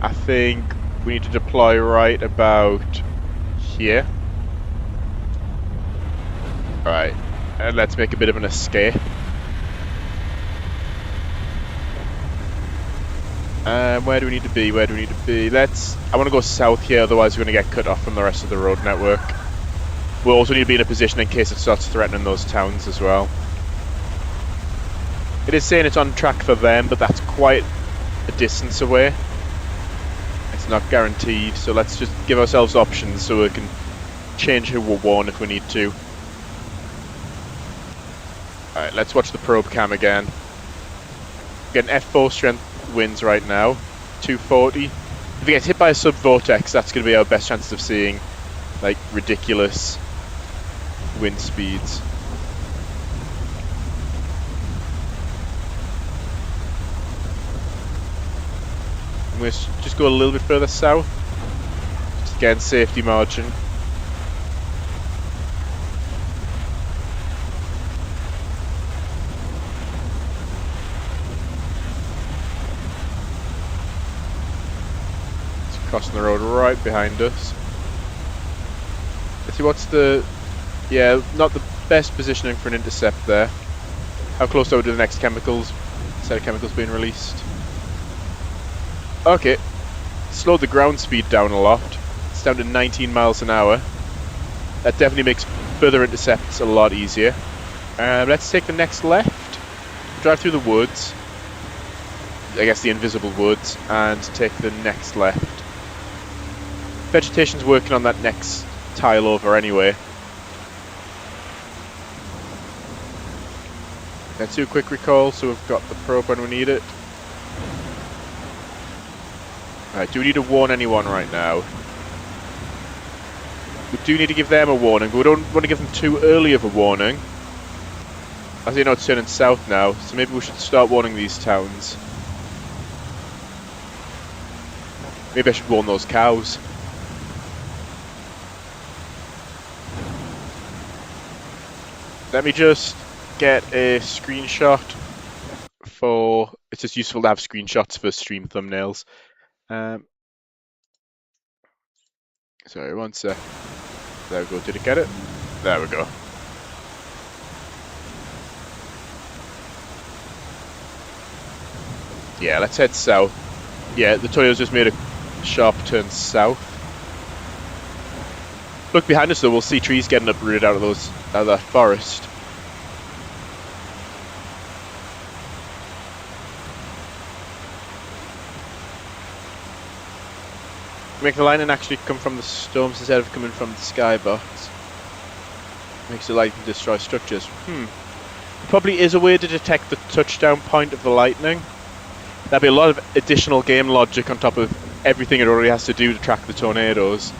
I think we need to deploy right about here. Alright, and let's make a bit of an escape. Where do we need to be? Where do we need to be? I want to go south here, otherwise we're going to get cut off from the rest of the road network. We'll also need to be in a position in case it starts threatening those towns as well. It is saying it's on track for them, but that's quite a distance away. It's not guaranteed, so let's just give ourselves options so we can change who we'll warn if we need to. Alright, let's watch the probe cam again. Getting F4 strength winds right now, 240. If it gets hit by a sub-vortex, that's going to be our best chance of seeing like ridiculous wind speeds. I'm going to just go a little bit further south, just again safety margin. Crossing the road right behind us. Let's see what's the... Yeah, not the best positioning for an intercept there. How close are we to the next chemicals? Set of chemicals being released. Okay. Slowed the ground speed down a lot. It's down to 19 miles an hour. That definitely makes further intercepts a lot easier. Let's take the next left. Drive through the woods. I guess the invisible woods. And take the next left. Vegetation's working on that next tile over anyway. Let's do a quick recall so we've got the probe when we need it. Alright, do we need to warn anyone right now? We do need to give them a warning, but we don't want to give them too early of a warning. As you know, it's turning south now, so maybe we should start warning these towns. Maybe I should warn those cows. Let me just get a screenshot for... It's just useful to have screenshots for stream thumbnails. Sorry, one sec. There we go. Did it get it? There we go. Yeah, let's head south. Yeah, the tornado's just made a sharp turn south. Look behind us though, we'll see trees getting uprooted out of that forest. Make the lightning actually come from the storms instead of coming from the skybox. Makes the lightning destroy structures. Probably is a way to detect the touchdown point of the lightning. That'd be a lot of additional game logic on top of everything it already has to do to track the tornadoes.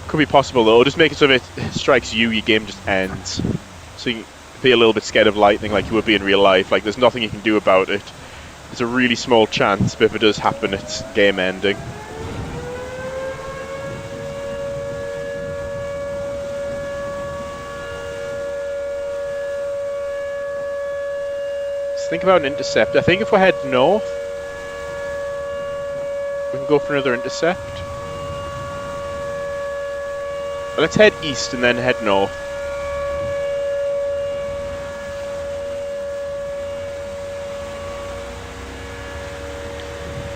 Could be possible though. Just make it so if it strikes you, your game just ends. So you can be a little bit scared of lightning like you would be in real life. Like there's nothing you can do about it. It's a really small chance, but if it does happen, it's game ending. Think about an intercept. I think if we head north, we can go for another intercept. But let's head east and then head north.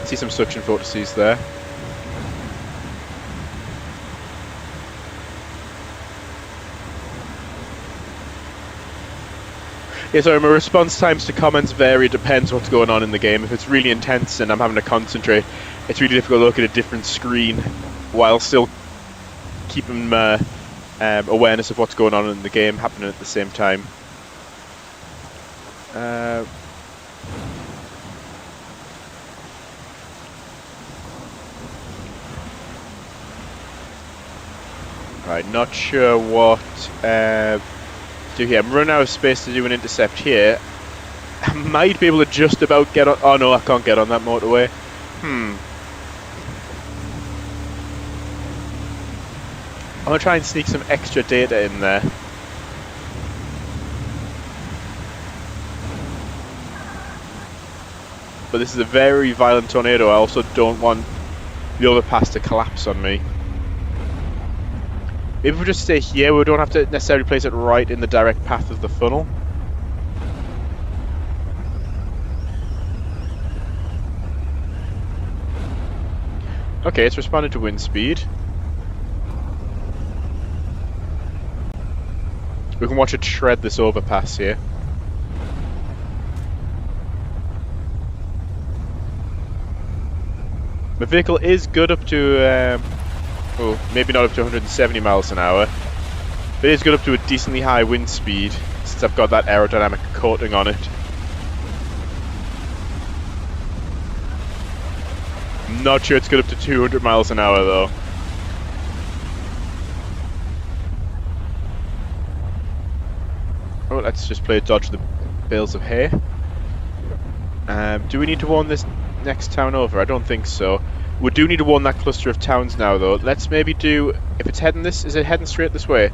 See some suction vortices there. Yeah, sorry, my response times to comments vary, depends what's going on in the game. If it's really intense and I'm having to concentrate, it's really difficult to look at a different screen while still keeping awareness of what's going on in the game happening at the same time. Right, not sure what do here. I'm running out of space to do an intercept here. I might be able to just about get on. Oh no, I can't get on that motorway. I'm gonna try and sneak some extra data in there. But this is a very violent tornado. I also don't want the overpass to collapse on me. Maybe if we just stay here, we don't have to necessarily place it right in the direct path of the funnel. Okay, it's responded to wind speed. We can watch it shred this overpass here. The vehicle is good up to oh, maybe not up to 170 miles an hour. But it is good up to a decently high wind speed, since I've got that aerodynamic coating on it. I'm not sure it's good up to 200 miles an hour though. Oh, let's just play dodge the bales of hay. Do we need to warn this next town over? I don't think so. We do need to warn that cluster of towns now though. Let's maybe do, if it's heading this, is it heading straight this way?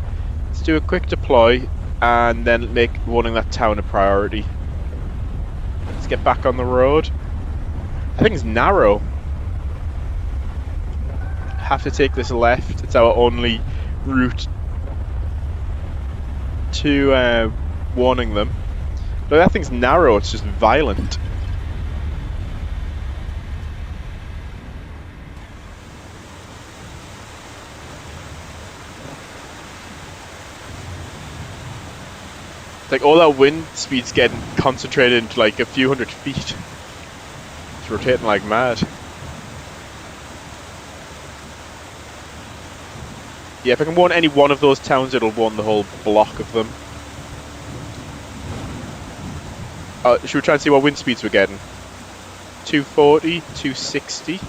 Let's do a quick deploy and then make warning that town a priority. Let's get back on the road. I think it's narrow. Have to take this left. It's our only route to warning them. But that thing's narrow, it's just violent. Like all that wind speed's getting concentrated into like a few hundred feet. It's rotating like mad. Yeah, if I can warn any one of those towns, it'll warn the whole block of them. Should we try and see what wind speeds we're getting? 240, 260.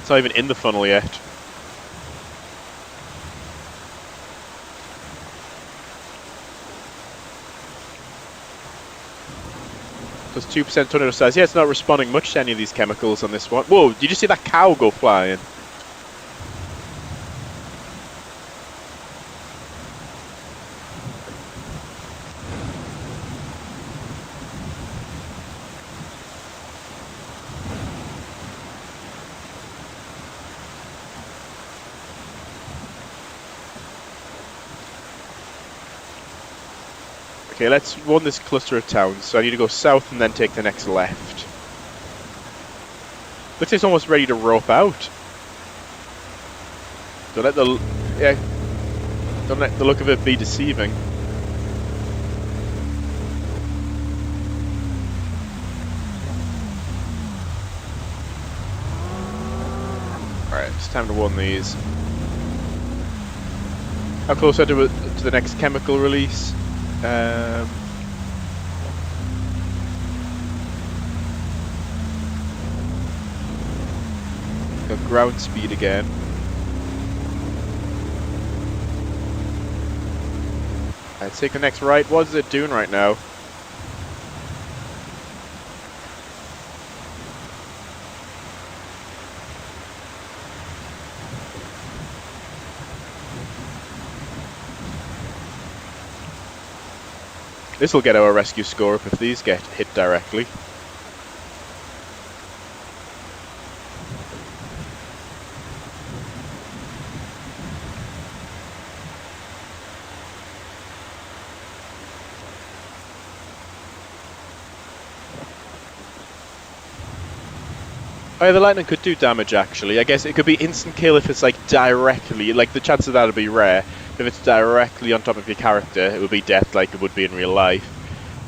It's not even in the funnel yet. Plus 2% tornado size. Yeah, it's not responding much to any of these chemicals on this one. Whoa, did you just see that cow go flying? Okay, let's warn this cluster of towns. So I need to go south and then take the next left. Looks like it's almost ready to rope out. Don't let the look of it be deceiving. Alright, it's time to warn these. How close are to the next chemical release? Got ground speed again. Let's take the next right. What is it doing right now? This will get our rescue score up if these get hit directly. Oh, the lightning could do damage actually. I guess it could be instant kill if it's like directly, like the chance of that would be rare. If it's directly on top of your character, it would be death like it would be in real life.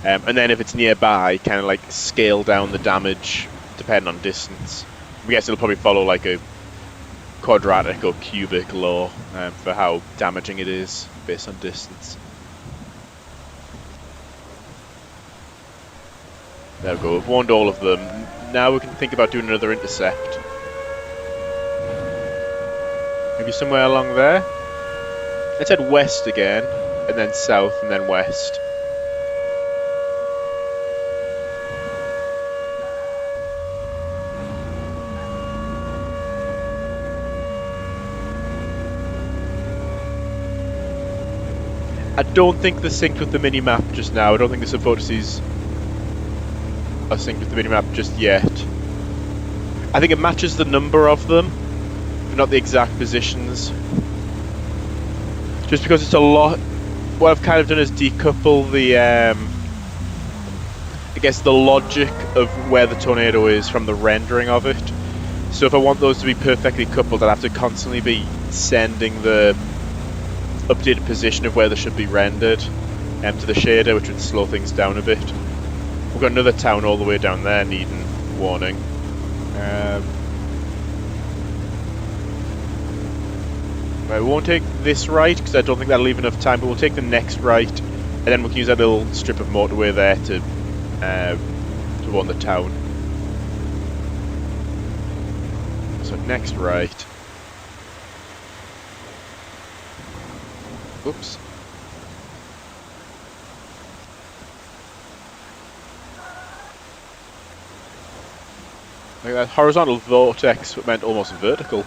And then if it's nearby, kind of like scale down the damage depending on distance. I guess it'll probably follow like a quadratic or cubic law for how damaging it is based on distance. There we go, we've warned all of them. Now we can think about doing another intercept. Maybe somewhere along there? Let's head west again, and then south, and then west. I don't think they're synced with the mini-map just now. I don't think the sub-vortices are synced with the mini-map just yet. I think it matches the number of them, but not the exact positions. Just because it's a lot. What I've kind of done is decouple the, I guess, the logic of where the tornado is from the rendering of it. So if I want those to be perfectly coupled, I'd have to constantly be sending the updated position of where they should be rendered to the shader, which would slow things down a bit. We've got another town all the way down there needing warning. Right, we won't take this right because I don't think that'll leave enough time, but we'll take the next right, and then we can use that little strip of motorway there to warn the town. So next right. Oops. Like that horizontal vortex meant almost vertical.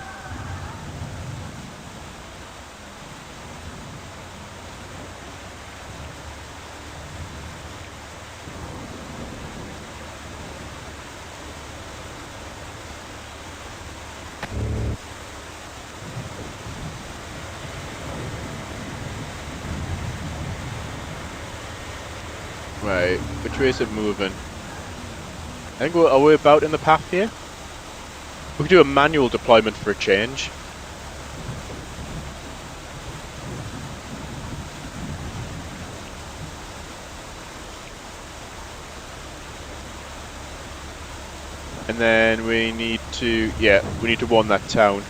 Right, which way is it moving? I think are we about in the path here? We could do a manual deployment for a change. And then we need to, we need to warn that town.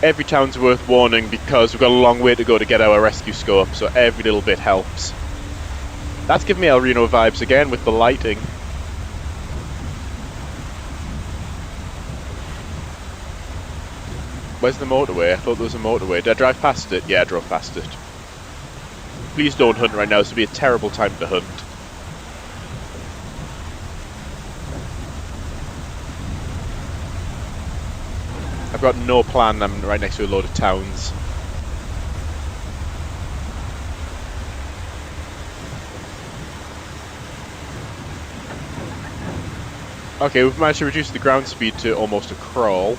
Every town's worth warning because we've got a long way to go to get our rescue scope, so every little bit helps. That's giving me El Reno vibes again with the lighting. Where's the motorway? I thought there was a motorway. Did I drive past it? Yeah, I drove past it. Please don't hunt right now, this would be a terrible time to hunt. I've got no plan, I'm right next to a load of towns. Okay, we've managed to reduce the ground speed to almost a crawl.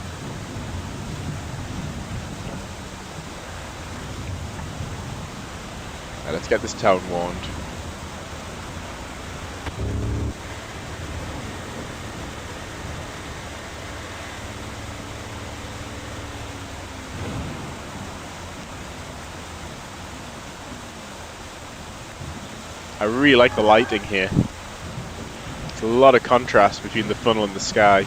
Right, let's get this town warned. I really like the lighting here. It's a lot of contrast between the funnel and the sky.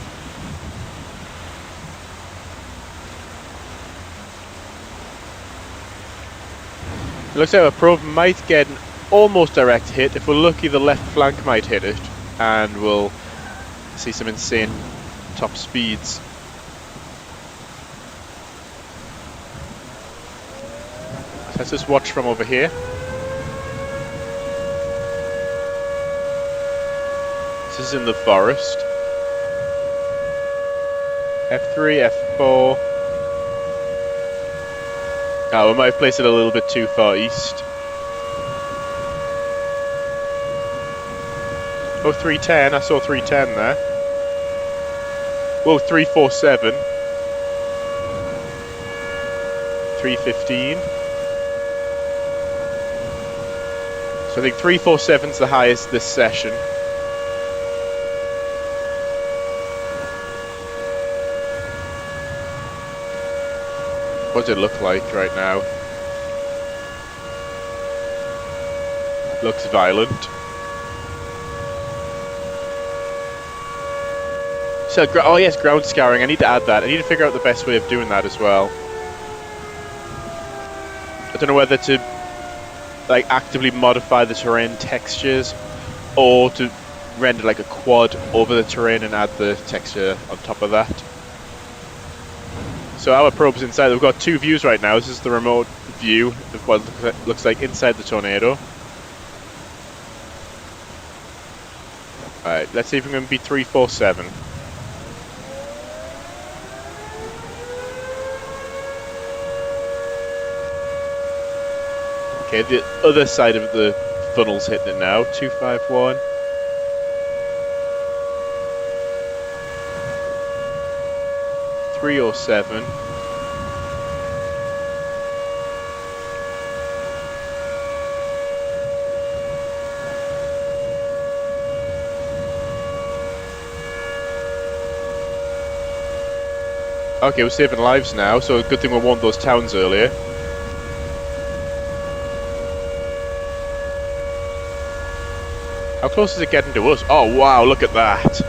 It looks like our probe might get an almost direct hit. If we're lucky, the left flank might hit it, and we'll see some insane top speeds. So let's just watch from over here. This is in the forest. F3, F4. Oh, we might have placed it a little bit too far east. Oh, 310. I saw 310 there. Whoa, 347. 315. So I think 347's the highest this session. What does it look like right now? Looks violent. So, oh yes, ground scouring. I need to add that. I need to figure out the best way of doing that as well. I don't know whether to like actively modify the terrain textures or to render like a quad over the terrain and add the texture on top of that. So our probe's inside. We've got two views right now. This is the remote view of what looks like inside the tornado. Alright, let's see if we can beat 347. Okay, the other side of the funnel's hitting it now. 251. .307. Okay, we're saving lives now, so a good thing we warned those towns earlier. How close is it getting to us? Oh wow, look at that!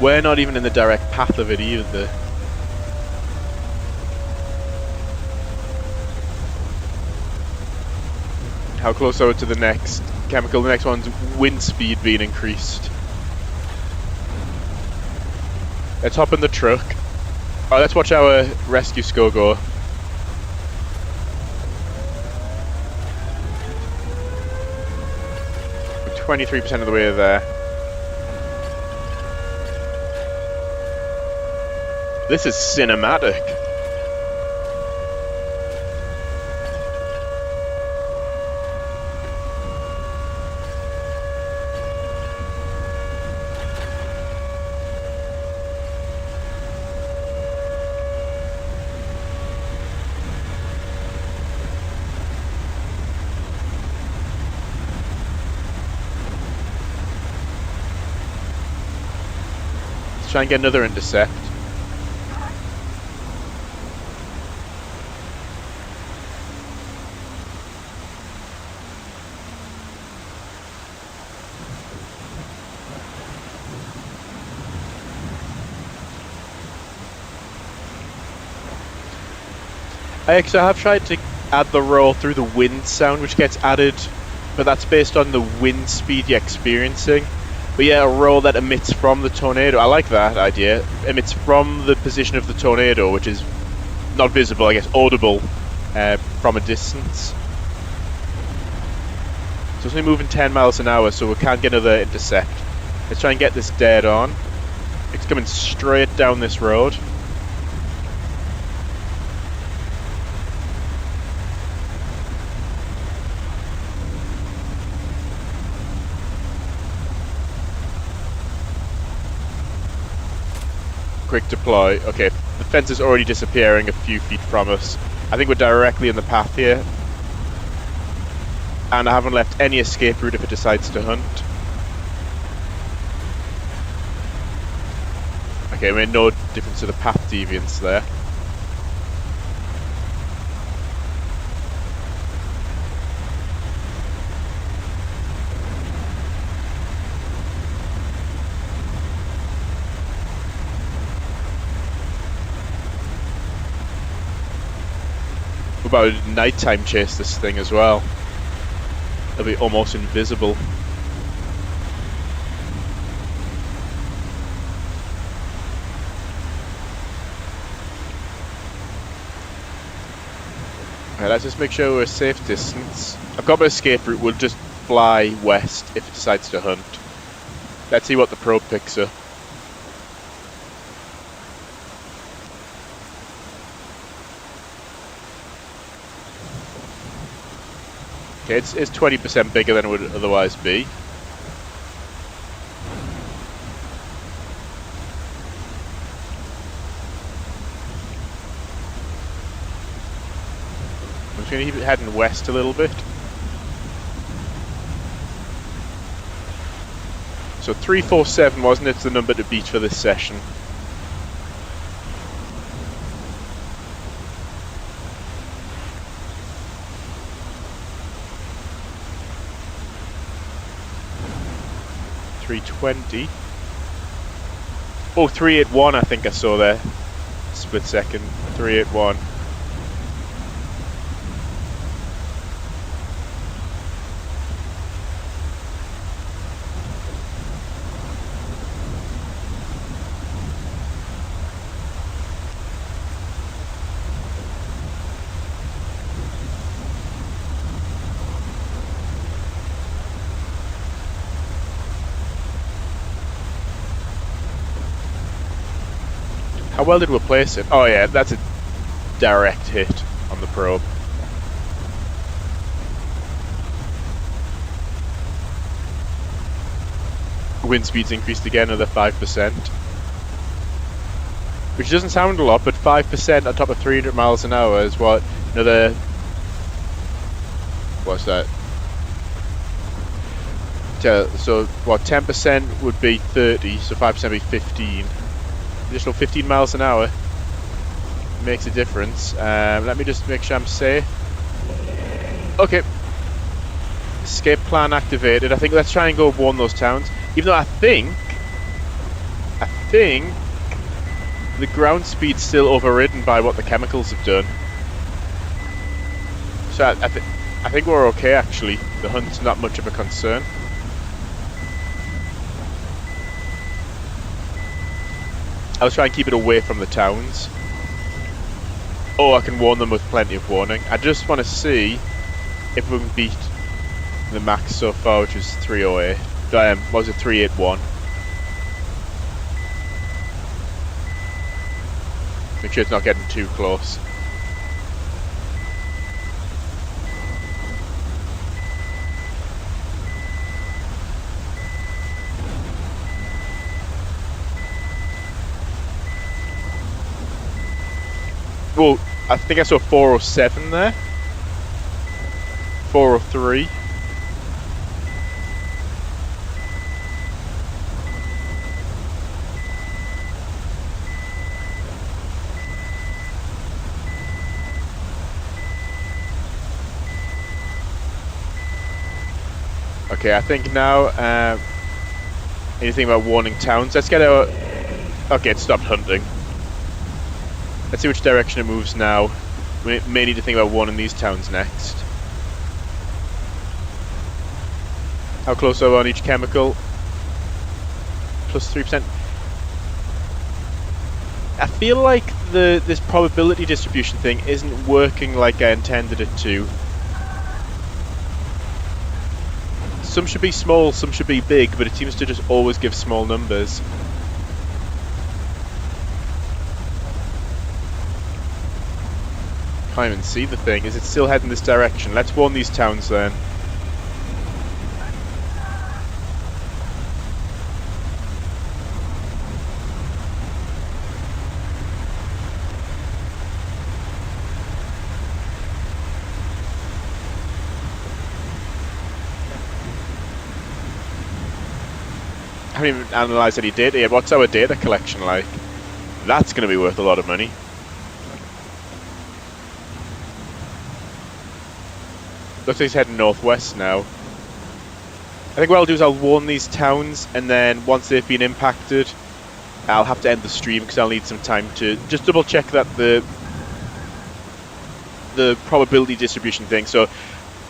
We're not even in the direct path of it either. How close are we to the next chemical? The next one's wind speed being increased. Let's hop in the truck. Oh, let's watch our rescue score go. We're 23% of the way there. This is cinematic. Let's try and get another intercept. I have tried to add the roll through the wind sound which gets added, but that's based on the wind speed you're experiencing. But yeah, a roll that emits from the tornado. I like that idea. Emits from the position of the tornado, which is not visible, I guess, audible from a distance. So it's only moving 10 miles an hour, so we can't get another intercept. Let's try and get this dead on. It's coming straight down this road. Quick deploy. Okay, the fence is already disappearing a few feet from us. I think we're directly in the path here. And I haven't left any escape route if it decides to hunt. Okay, we made no difference to the path deviance there. What about a nighttime chase this thing as well? It'll be almost invisible. Right, let's just make sure we're a safe distance. I've got my escape route. We'll just fly west if it decides to hunt. Let's see what the probe picks up. Okay, it's 20% bigger than it would otherwise be. I'm just going to keep it heading west a little bit. So 347, wasn't it, the number to beat for this session? .320. Oh, 381 I think I saw there. Split second. 381. How well did we place it? Oh yeah, that's a direct hit on the probe. Wind speed's increased again, another 5%. Which doesn't sound a lot, but 5% on top of 300 miles an hour is what? Another... What's that? So, what, 10% would be 30, so 5% would be 15. Additional 15 miles an hour makes a difference. Let me just make sure I'm safe. Okay. Escape plan activated. I think let's try and go warn those towns. Even though I think the ground speed's still overridden by what the chemicals have done. So I think we're okay actually. The hunt's not much of a concern. I'll try and keep it away from the towns. Oh, I can warn them with plenty of warning. I just want to see if we can beat the max so far, which is 308. What was it, 381? Make sure it's not getting too close. Well, I think I saw 407 there. 403. Okay, I think now, anything about warning towns? Let's get our... Okay, it stopped hunting. Let's see which direction it moves now. We may need to think about warning these towns next. How close are we on each chemical? Plus 3%. I feel like this probability distribution thing isn't working like I intended it to. Some should be small, some should be big, but it seems to just always give small numbers. Can't even see the thing. Is it still heading this direction? Let's warn these towns then. I haven't even analysed any data yet. What's our data collection like? That's going to be worth a lot of money. Looks like he's heading northwest now. I think what I'll do is I'll warn these towns, and then once they've been impacted, I'll have to end the stream because I'll need some time to just double check that the probability distribution thing. So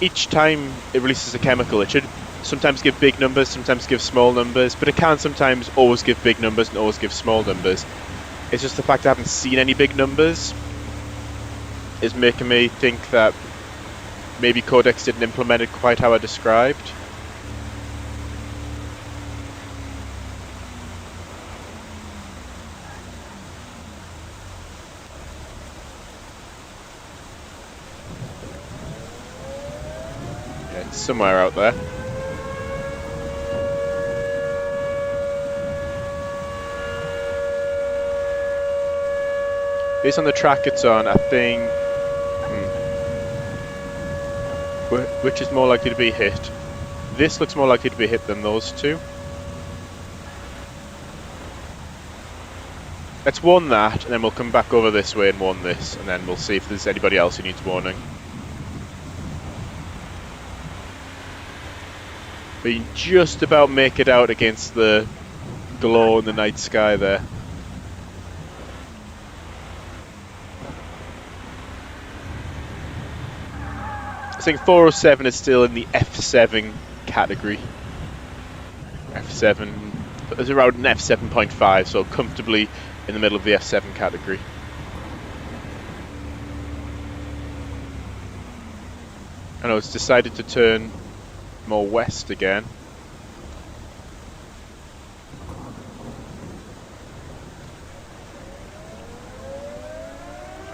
each time it releases a chemical, it should sometimes give big numbers, sometimes give small numbers, but it can sometimes always give big numbers and always give small numbers. It's just the fact I haven't seen any big numbers is making me think that maybe Codex didn't implement it quite how I described. Yeah, it's somewhere out there. Based on the track it's on, I think... Which is more likely to be hit? This looks more likely to be hit than those two. Let's warn that, and then we'll come back over this way and warn this, and then we'll see if there's anybody else who needs warning. We just about make it out against the glow in the night sky there. I think 407 is still in the F7 category. F7, it's around an F7.5, so comfortably in the middle of the F7 category. I know it's decided to turn more west again.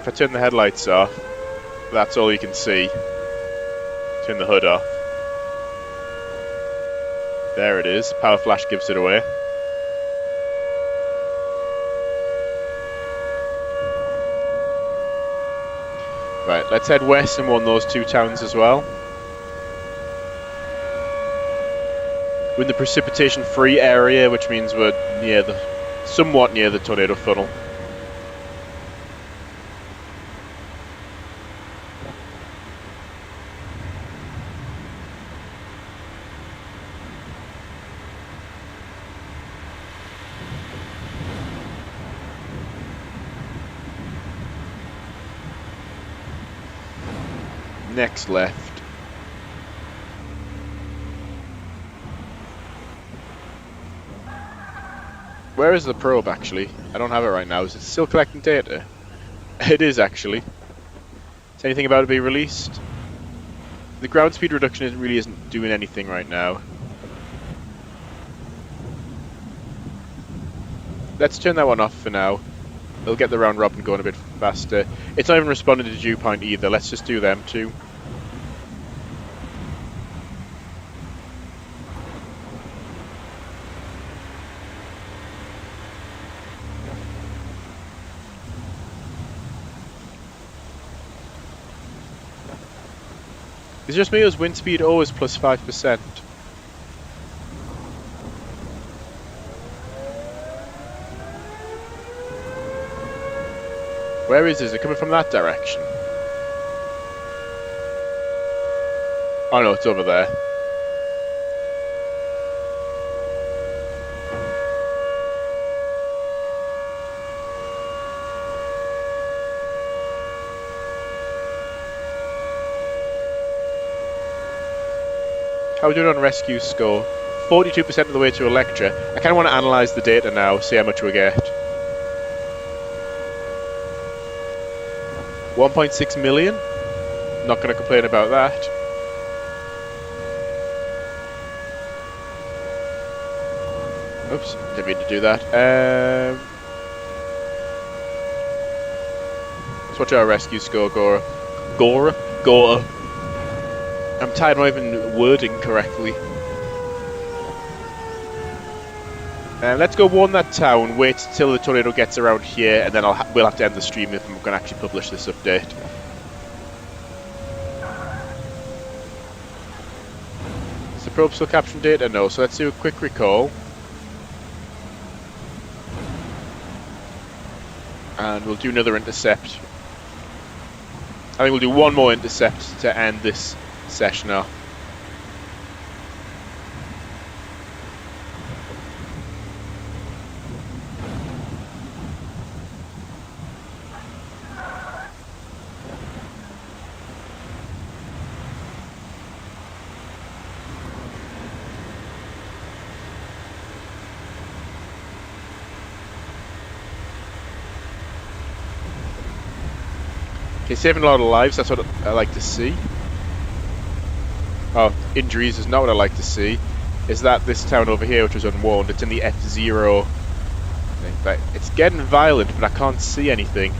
If I turn the headlights off, that's all you can see. Turn the hood off. There it is. Power flash gives it away. Right, let's head west and warn those two towns as well. We're in the precipitation-free area, which means we're near somewhat near the tornado funnel. Next left. Where is the probe actually? I don't have it right now. Is it still collecting data? It is actually. Is anything about to be released? The ground speed reduction really isn't doing anything right now. Let's turn that one off for now. It'll get the round robin going a bit faster. It's not even responding to dew point either. Let's just do them too. Is it just me or is wind speed always plus 5%? Where is it? Is it coming from that direction? Oh no, it's over there. How are we doing on rescue score? 42% of the way to Electra. I kind of want to analyse the data now, see how much we get. 1.6 million? Not going to complain about that. Oops, didn't mean to do that. Let's watch our rescue score, Gora. Gora. I'm tired of not even wording correctly. Let's go warn that town, wait till the tornado gets around here, and then we'll have to end the stream if I'm going to actually publish this update. Is the probe still capturing data? No, so let's do a quick recall. And we'll do another intercept. I think we'll do one more intercept to end this session off. He's saving a lot of lives, that's what I like to see. Oh, injuries is not what I like to see. Is that this town over here, which was unwarned, it's in the F0 thing. But it's getting violent, but I can't see anything.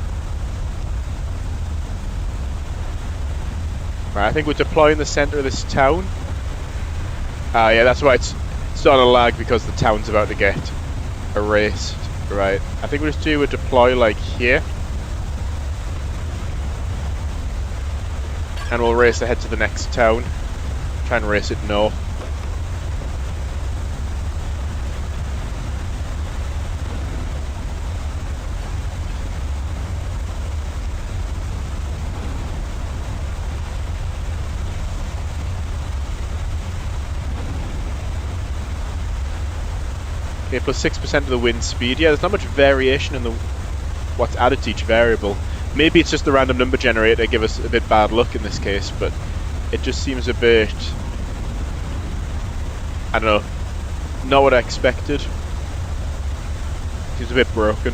Right, I think we're deploying the centre of this town. Ah, yeah, that's why it's on a lag, because the town's about to get erased. Right, I think we'll just do a deploy like here. And we'll race ahead to the next town. Try and race it north. Okay, plus 6% of the wind speed. Yeah, there's not much variation in what's added to each variable. Maybe it's just the random number generator give us a bit bad luck in this case, but it just seems a bit, I don't know, not what I expected. Seems a bit broken.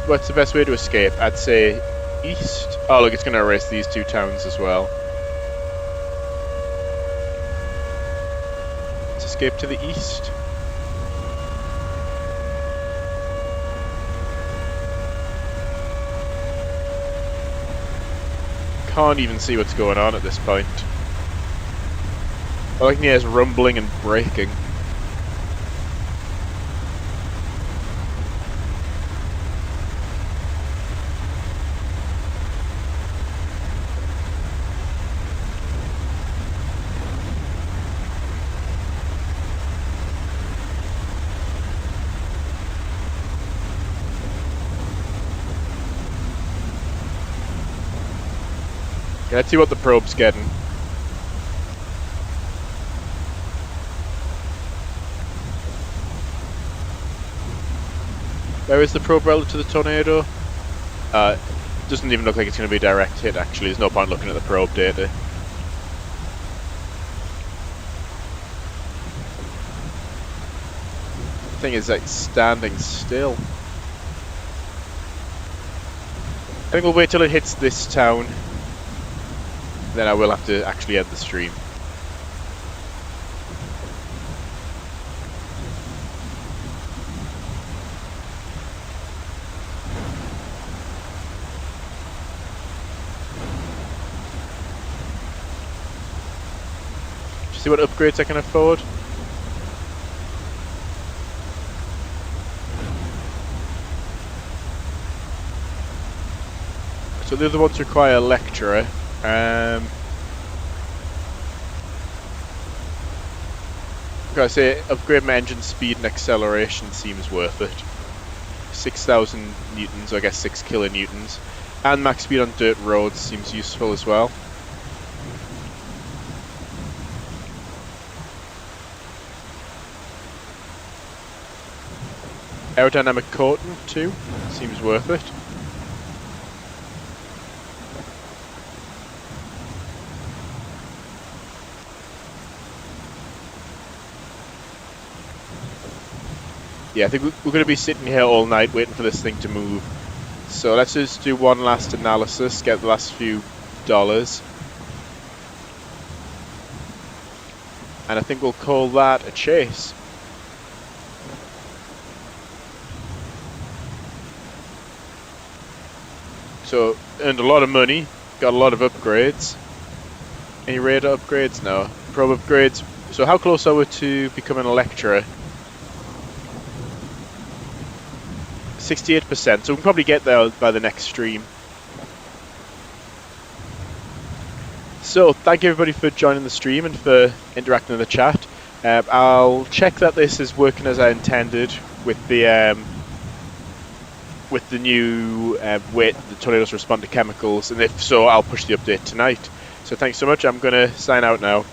What's the best way to escape? I'd say east. Oh look, it's going to erase these two towns as well. Let's escape to the east. Can't even see what's going on at this point. All I can hear is rumbling and braking. Yeah, let's see what the probe's getting. Where is the probe relative to the tornado? Doesn't even look like it's going to be a direct hit actually, there's no point looking at the probe data. The thing is like standing still. I think we'll wait till it hits this town. Then I will have to actually end the stream. See what upgrades I can afford. So the other ones require a lecturer. Gotta say, upgrade my engine speed and acceleration seems worth it. 6,000 newtons, I guess 6 kilonewtons. And max speed on dirt roads seems useful as well. Aerodynamic coating too, seems worth it. Yeah, I think we're going to be sitting here all night waiting for this thing to move. So let's just do one last analysis, get the last few dollars. And I think we'll call that a chase. So, earned a lot of money, got a lot of upgrades. Any radar upgrades? No. Probe upgrades. So how close are we to becoming a lecturer? 68%, so we can probably get there by the next stream. So, thank you everybody for joining the stream and for interacting in the chat. I'll check that this is working as I intended with the new way the tornadoes respond to chemicals, and if so, I'll push the update tonight. So thanks so much, I'm going to sign out now.